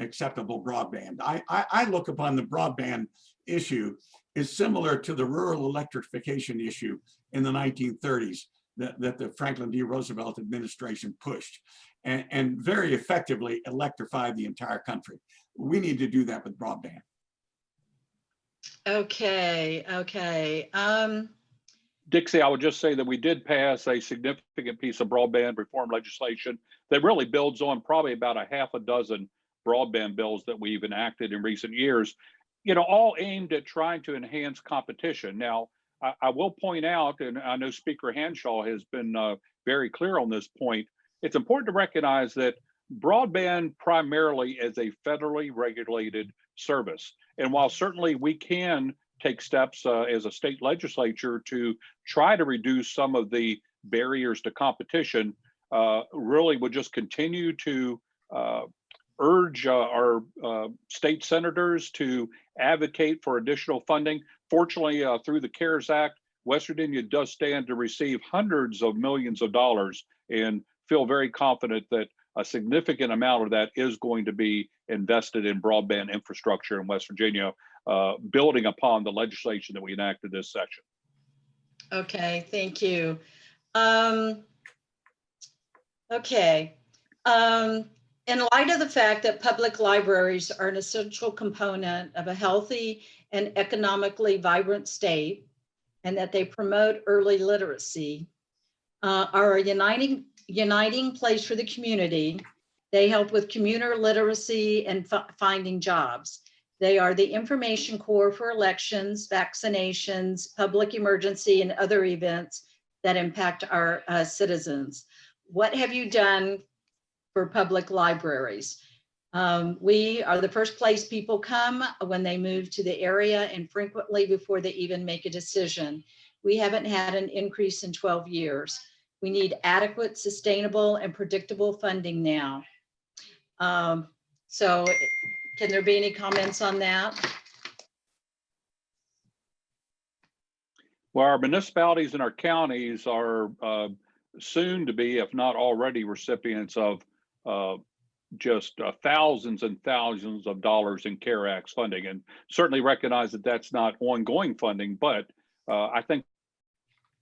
S5: acceptable broadband. I look upon the broadband issue as similar to the rural electrification issue in the 1930s that the Franklin D. Roosevelt administration pushed and very effectively electrified the entire country. We need to do that with broadband.
S2: Okay.
S6: Dixie, I would just say that we did pass a significant piece of broadband reform legislation that really builds on probably about a half a dozen broadband bills that we've enacted in recent years, all aimed at trying to enhance competition. Now, I will point out, and I know Speaker Hanshaw has been very clear on this point, it's important to recognize that broadband primarily is a federally regulated service. And while certainly we can take steps as a state legislature to try to reduce some of the barriers to competition, really would just continue to urge our state senators to advocate for additional funding. Fortunately, through the CARES Act, West Virginia does stand to receive hundreds of millions of dollars, and feel very confident that a significant amount of that is going to be invested in broadband infrastructure in West Virginia, building upon the legislation that we enacted this session.
S2: Okay, thank you. Okay. In light of the fact that public libraries are an essential component of a healthy and economically vibrant state, and that they promote early literacy, are a uniting place for the community. They help with commuter literacy and finding jobs. They are the information core for elections, vaccinations, public emergency, and other events that impact our citizens. What have you done for public libraries? We are the first place people come when they move to the area, and frequently before they even make a decision. We haven't had an increase in 12 years. We need adequate, sustainable, and predictable funding now. So can there be any comments on that?
S6: Well, our municipalities and our counties are soon to be, if not already, recipients of just thousands and thousands of dollars in CARES Act funding, and certainly recognize that that's not ongoing funding, but I think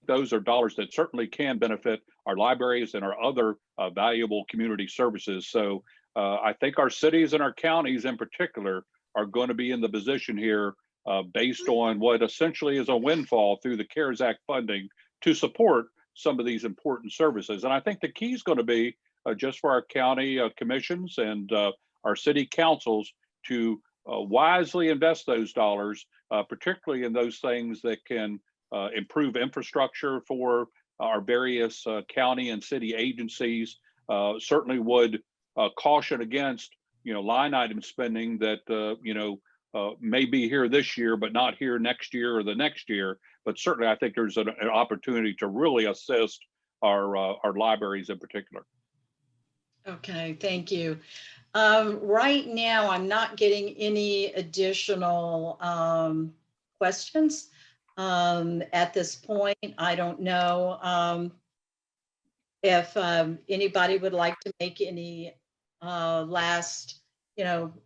S6: those are dollars that certainly can benefit our libraries and our other valuable community services. So I think our cities and our counties in particular are going to be in the position here based on what essentially is a windfall through the CARES Act funding to support some of these important services. And I think the key is going to be just for our county commissions and our city councils to wisely invest those dollars, particularly in those things that can improve infrastructure for our various county and city agencies, certainly would caution against, line item spending that, may be here this year, but not here next year or the next year. But certainly, I think there's an opportunity to really assist our libraries in particular.
S2: Okay, thank you. Right now, I'm not getting any additional questions at this point. I don't know if anybody would like to make any last,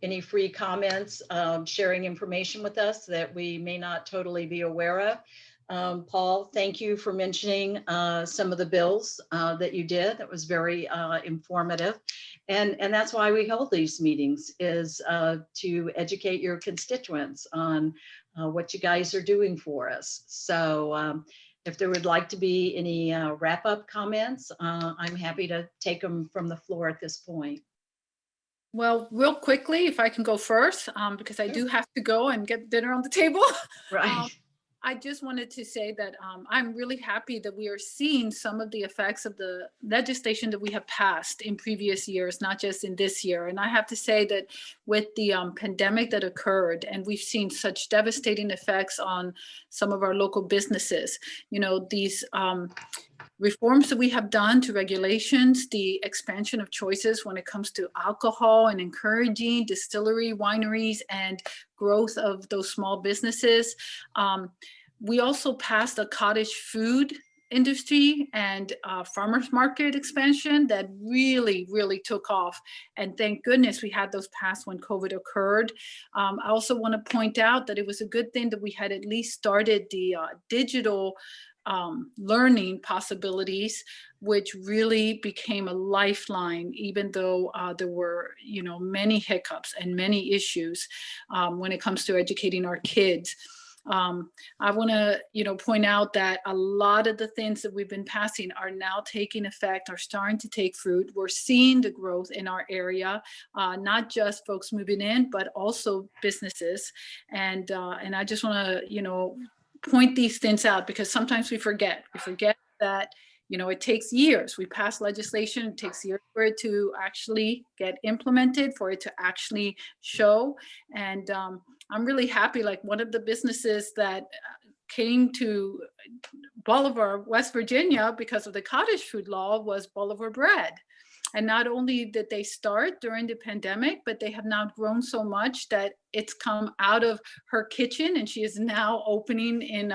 S2: any free comments, sharing information with us that we may not totally be aware of. Paul, thank you for mentioning some of the bills that you did. That was very informative. And that's why we hold these meetings, is to educate your constituents on what you guys are doing for us. So if there would like to be any wrap-up comments, I'm happy to take them from the floor at this point.
S3: Well, real quickly, if I can go first, because I do have to go and get dinner on the table.
S2: Right.
S3: I just wanted to say that I'm really happy that we are seeing some of the effects of the legislation that we have passed in previous years, not just in this year. And I have to say that with the pandemic that occurred, and we've seen such devastating effects on some of our local businesses, these reforms that we have done to regulations, the expansion of choices when it comes to alcohol and encouraging distillery, wineries, and growth of those small businesses. We also passed a cottage food industry and farmers market expansion that really, really took off. And thank goodness we had those passed when COVID occurred. I also want to point out that it was a good thing that we had at least started the digital learning possibilities, which really became a lifeline, even though there were, many hiccups and many issues when it comes to educating our kids. I want to, point out that a lot of the things that we've been passing are now taking effect, are starting to take fruit. We're seeing the growth in our area, not just folks moving in, but also businesses. And I just want to, point these things out, because sometimes we forget that, it takes years. We pass legislation, it takes years for it to actually get implemented, for it to actually show. And I'm really happy, like one of the businesses that came to Bolivar, West Virginia, because of the cottage food law was Bolivar Bread. And not only did they start during the pandemic, but they have now grown so much that it's come out of her kitchen, and she is now opening in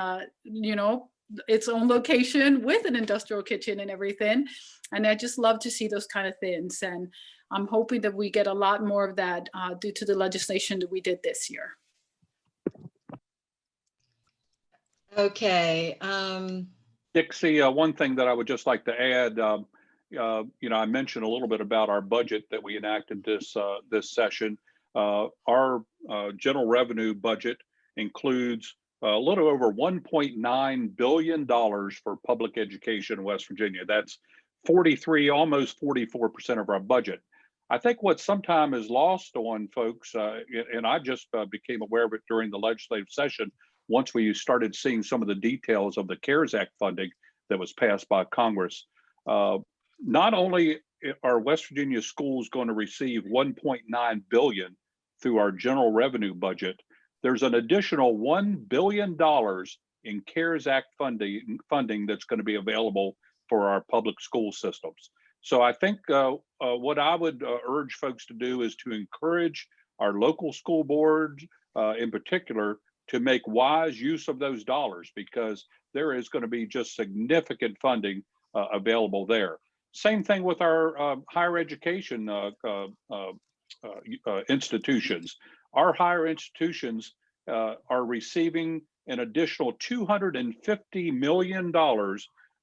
S3: its own location with an industrial kitchen and everything. And I just love to see those kind of things. And I'm hoping that we get a lot more of that due to the legislation that we did this year.
S2: Okay.
S6: Dixie, one thing that I would just like to add, I mentioned a little bit about our budget that we enacted this session. Our general revenue budget includes a little over $1.9 billion for public education in West Virginia. That's 43, almost 44% of our budget. I think what sometimes is lost on folks, and I just became aware of it during the legislative session, once we started seeing some of the details of the CARES Act funding that was passed by Congress. Not only are West Virginia schools going to receive $1.9 billion through our general revenue budget, there's an additional $1 billion in CARES Act funding that's going to be available for our public school systems. So I think what I would urge folks to do is to encourage our local school boards in particular to make wise use of those dollars, because there is going to be just significant funding available there. Same thing with our higher education institutions. Our higher institutions are receiving an additional $250 million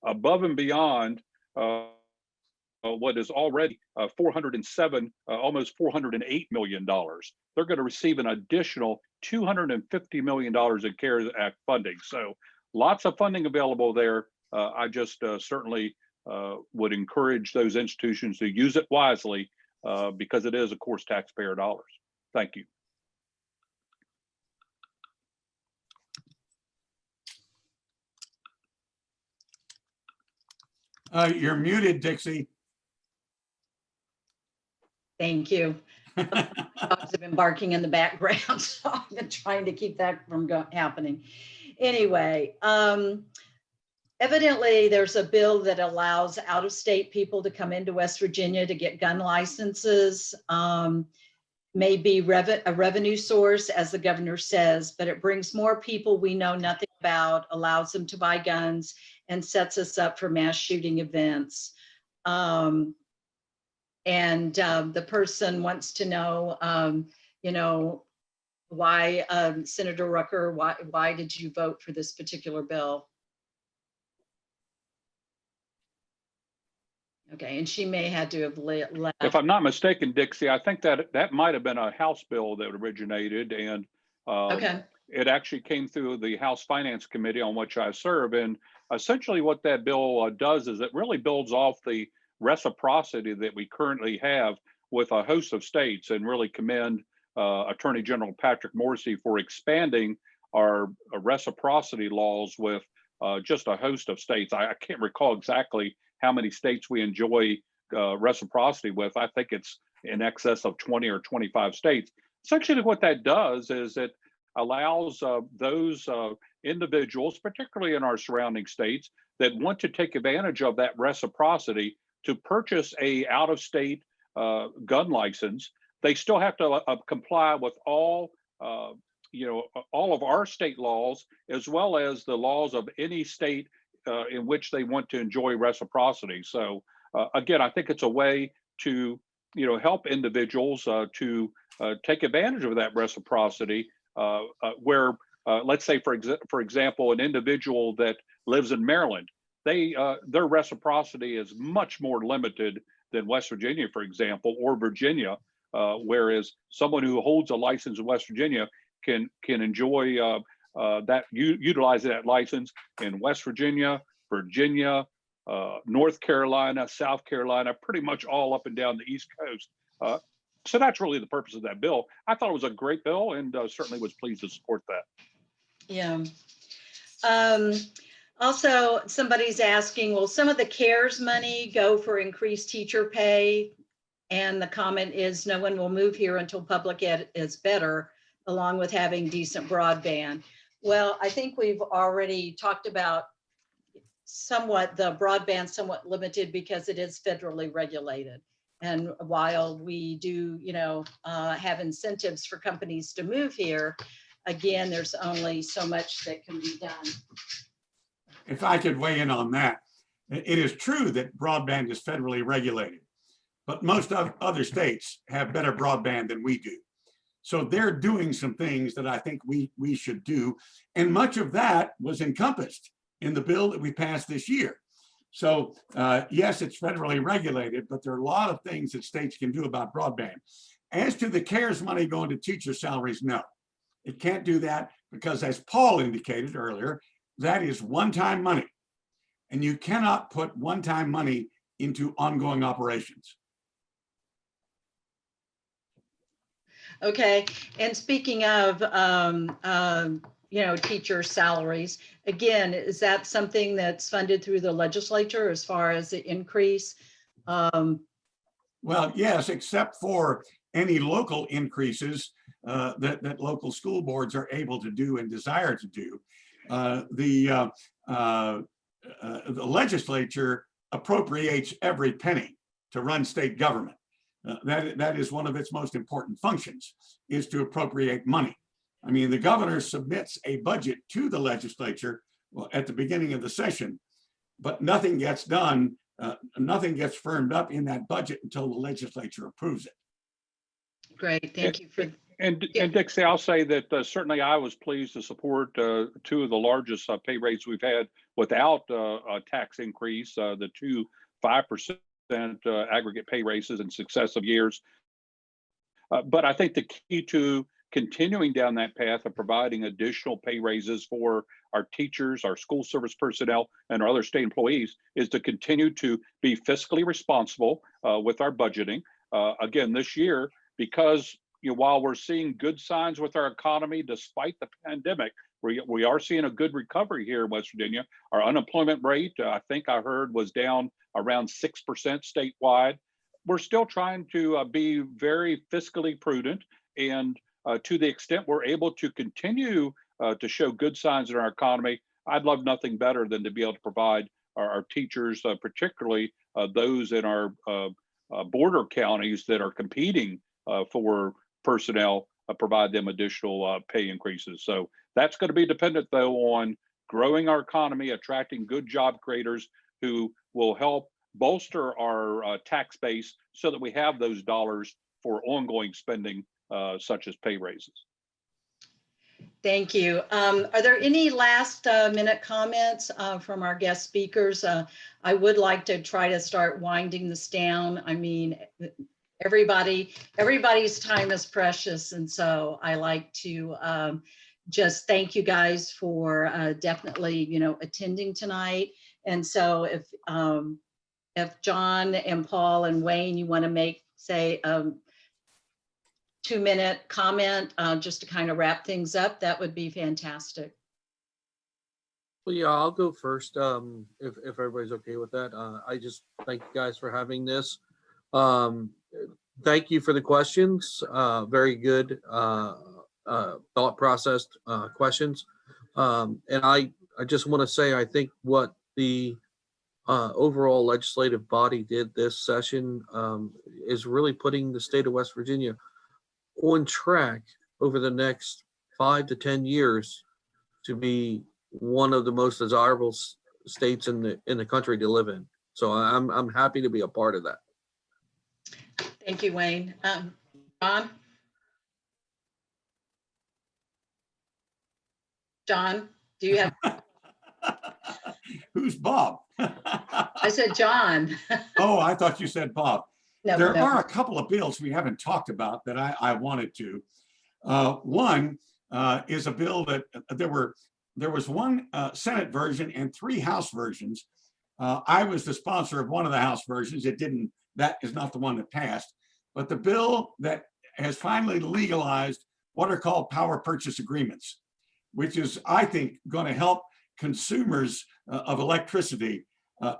S6: above and beyond what is already 407, almost $408 million. They're going to receive an additional $250 million in CARES Act funding. So lots of funding available there. I just certainly would encourage those institutions to use it wisely because it is, of course, taxpayer dollars. Thank you.
S5: You're muted, Dixie.
S2: Thank you. Dogs have been barking in the background, so I've been trying to keep that from happening. Anyway, evidently there's a bill that allows out-of-state people to come into West Virginia to get gun licenses. May be a revenue source, as the governor says, but it brings more people we know nothing about, allows them to buy guns, and sets us up for mass shooting events. The person wants to know, you know, why, Senator Rucker, why did you vote for this particular bill? Okay, and she may had to have left.
S6: If I'm not mistaken, Dixie, I think that might have been a House bill that originated, and
S2: Okay.
S6: it actually came through the House Finance Committee, on which I serve. And essentially what that bill does is it really builds off the reciprocity that we currently have with a host of states, and really commend Attorney General Patrick Morrissey for expanding our reciprocity laws with just a host of states. I can't recall exactly how many states we enjoy reciprocity with. I think it's in excess of 20 or 25 states. Essentially what that does is it allows those individuals, particularly in our surrounding states, that want to take advantage of that reciprocity to purchase a out-of-state gun license. They still have to comply with all all of our state laws, as well as the laws of any state in which they want to enjoy reciprocity. So again, I think it's a way to help individuals to take advantage of that reciprocity, where let's say for example, an individual that lives in Maryland, their reciprocity is much more limited than West Virginia, for example, or Virginia, whereas someone who holds a license in West Virginia can enjoy utilize that license in West Virginia, Virginia, North Carolina, South Carolina, pretty much all up and down the East Coast. So that's really the purpose of that bill. I thought it was a great bill, and certainly was pleased to support that.
S2: Yeah. Also, somebody's asking, will some of the CARES money go for increased teacher pay? And the comment is, no one will move here until public ed is better, along with having decent broadband. Well, I think we've already talked about the broadband somewhat limited because it is federally regulated. And while we do, have incentives for companies to move here, again, there's only so much that can be done.
S5: If I could weigh in on that, it is true that broadband is federally regulated, but most other states have better broadband than we do. So they're doing some things that I think we should do. And much of that was encompassed in the bill that we passed this year. So yes, it's federally regulated, but there are a lot of things that states can do about broadband. As to the CARES money going to teacher salaries, no, it can't do that, because as Paul indicated earlier, that is one-time money. And you cannot put one-time money into ongoing operations.
S2: Okay, and speaking of, teacher salaries, again, is that something that's funded through the legislature as far as the increase?
S5: Well, yes, except for any local increases that local school boards are able to do and desire to do. The legislature appropriates every penny to run state government. That is one of its most important functions, is to appropriate money. I mean, the governor submits a budget to the legislature at the beginning of the session, but nothing gets done, nothing gets firmed up in that budget until the legislature approves it.
S2: Great, thank you for.
S6: And Dixie, I'll say that certainly I was pleased to support two of the largest pay rates we've had without a tax increase, the two 5% aggregate pay raises in successive years. But I think the key to continuing down that path of providing additional pay raises for our teachers, our school service personnel, and our other state employees is to continue to be fiscally responsible with our budgeting. Again, this year, because while we're seeing good signs with our economy despite the pandemic, we are seeing a good recovery here in West Virginia. Our unemployment rate, I think I heard, was down around 6% statewide. we're still trying to be very fiscally prudent, and to the extent we're able to continue to show good signs in our economy, I'd love nothing better than to be able to provide our teachers, particularly those in our border counties that are competing for personnel, provide them additional pay increases. So that's going to be dependent, though, on growing our economy, attracting good job creators who will help bolster our tax base so that we have those dollars for ongoing spending, such as pay raises.
S2: Thank you. Are there any last minute comments from our guest speakers? I would like to try to start winding this down. I mean, everybody's time is precious. And so I like to just thank you guys for definitely, attending tonight. And so if John and Paul and Wayne, you want to say 2-minute comment just to kind of wrap things up, that would be fantastic.
S4: Well, yeah, I'll go first if everybody's okay with that. I just thank you guys for having this. Thank you for the questions. Very good thought processed questions. And I just want to say, I think what the overall legislative body did this session is really putting the state of West Virginia on track over the next 5 to 10 years to be one of the most desirable states in the country to live in. So I'm happy to be a part of that.
S2: Thank you, Wayne. John? John, do you have?
S5: Who's Bob?
S2: I said John.
S5: Oh, I thought you said Bob.
S2: No,
S5: There
S2: no.
S5: are a couple of bills we haven't talked about that I wanted to. One is a bill that there was one Senate version and 3 House versions. I was the sponsor of one of the House versions. That is not the one that passed, but the bill that has finally legalized what are called power purchase agreements, which is, I think, going to help consumers of electricity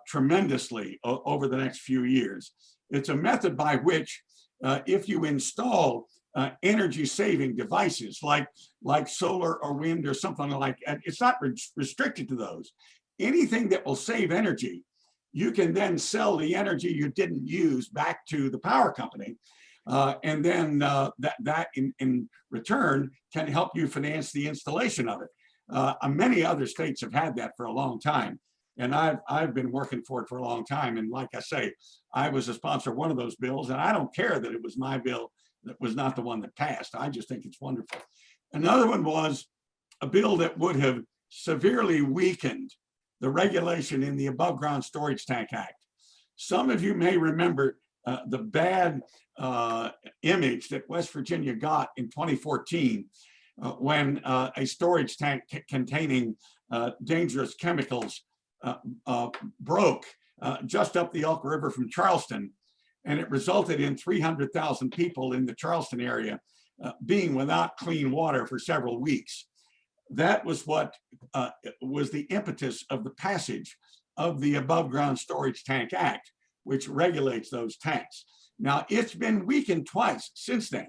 S5: tremendously over the next few years. It's a method by which if you install energy saving devices like solar or wind or something like that, it's not restricted to those. Anything that will save energy, you can then sell the energy you didn't use back to the power company. And then that in return can help you finance the installation of it. Many other states have had that for a long time. And I've been working for it for a long time. And like I say, I was a sponsor of one of those bills, and I don't care that it was my bill that was not the one that passed. I just think it's wonderful. Another one was a bill that would have severely weakened the regulation in the Above Ground Storage Tank Act. Some of you may remember the bad image that West Virginia got in 2014 when a storage tank containing dangerous chemicals broke just up the Elk River from Charleston, and it resulted in 300,000 people in the Charleston area being without clean water for several weeks. That was what was the impetus of the passage of the Above Ground Storage Tank Act, which regulates those tanks. Now, it's been weakened twice since then.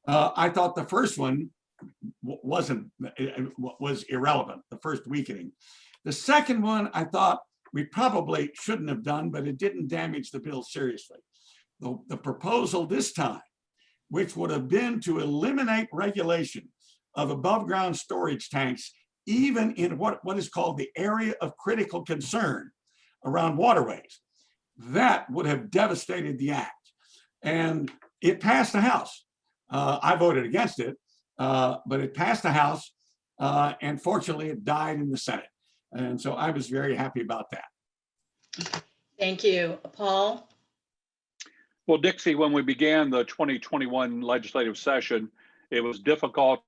S5: I thought the first one was irrelevant, the first weakening. The second one, I thought we probably shouldn't have done, but it didn't damage the bill seriously. The proposal this time, which would have been to eliminate regulation of above ground storage tanks, even in what is called the area of critical concern around waterways, that would have devastated the act. And it passed the House. I voted against it, but it passed the House, and fortunately it died in the Senate. And so I was very happy about that.
S2: Thank you. Paul?
S6: Well, Dixie, when we began the 2021 legislative session, it was difficult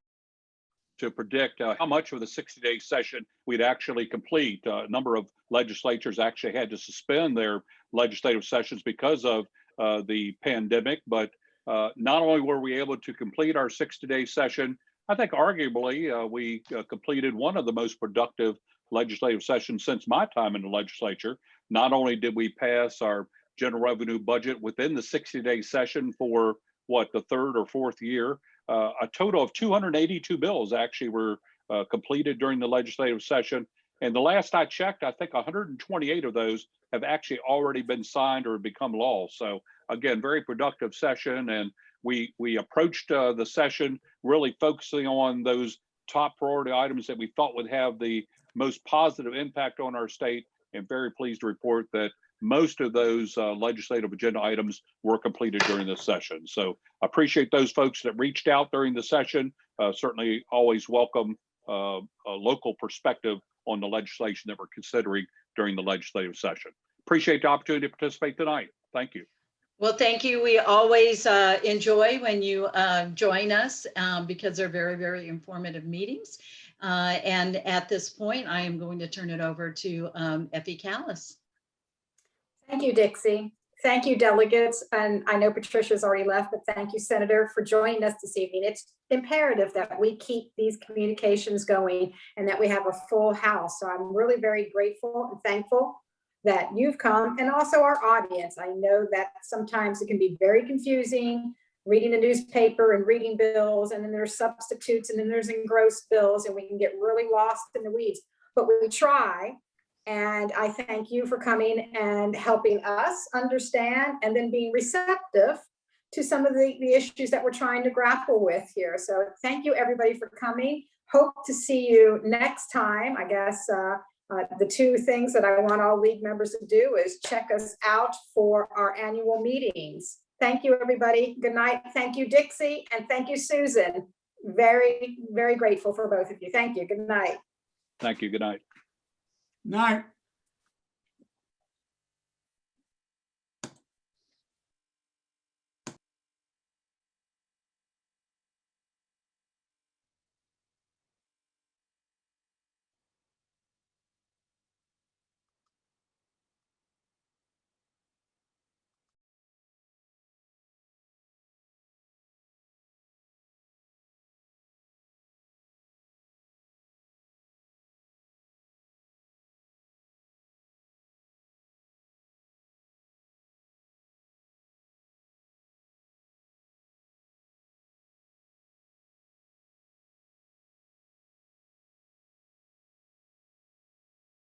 S6: to predict how much of the 60-day session we'd actually complete. A number of legislatures actually had to suspend their legislative sessions because of the pandemic, but not only were we able to complete our 60-day session, I think arguably we completed one of the most productive legislative sessions since my time in the legislature. Not only did we pass our general revenue budget within the 60-day session for what, the third or fourth year. A total of 282 bills actually were completed during the legislative session. And the last I checked, I think 128 of those have actually already been signed or become law. So again, very productive session. And we approached the session really focusing on those top priority items that we thought would have the most positive impact on our state. And very pleased to report that most of those legislative agenda items were completed during this session. So appreciate those folks that reached out during the session. Certainly always welcome a local perspective on the legislation that we're considering during the legislative session. Appreciate the opportunity to participate tonight. Thank you.
S2: Well, thank you. We always enjoy when you join us because they're very, very informative meetings. And at this point, I am going to turn it over to Effie Callis.
S1: Thank you, Dixie. Thank you, delegates. And I know Patricia's already left, but thank you, Senator, for joining us this evening. It's imperative that we keep these communications going and that we have a full house. So I'm really very grateful and thankful that you've come, and also our audience. I know that sometimes it can be very confusing reading the newspaper and reading bills, and then there's substitutes, and then there's engrossed bills, and we can get really lost in the weeds, but we try. And I thank you for coming and helping us understand and then being receptive to some of the issues that we're trying to grapple with here. So thank you, everybody, for coming. Hope to see you next time. I guess the two things that I want all league members to do is check us out for our annual meetings. Thank you, everybody. Good night. Thank you, Dixie. And thank you, Susan. Very, very grateful for both of you. Thank you. Good night.
S6: Thank you. Good night.
S5: Night.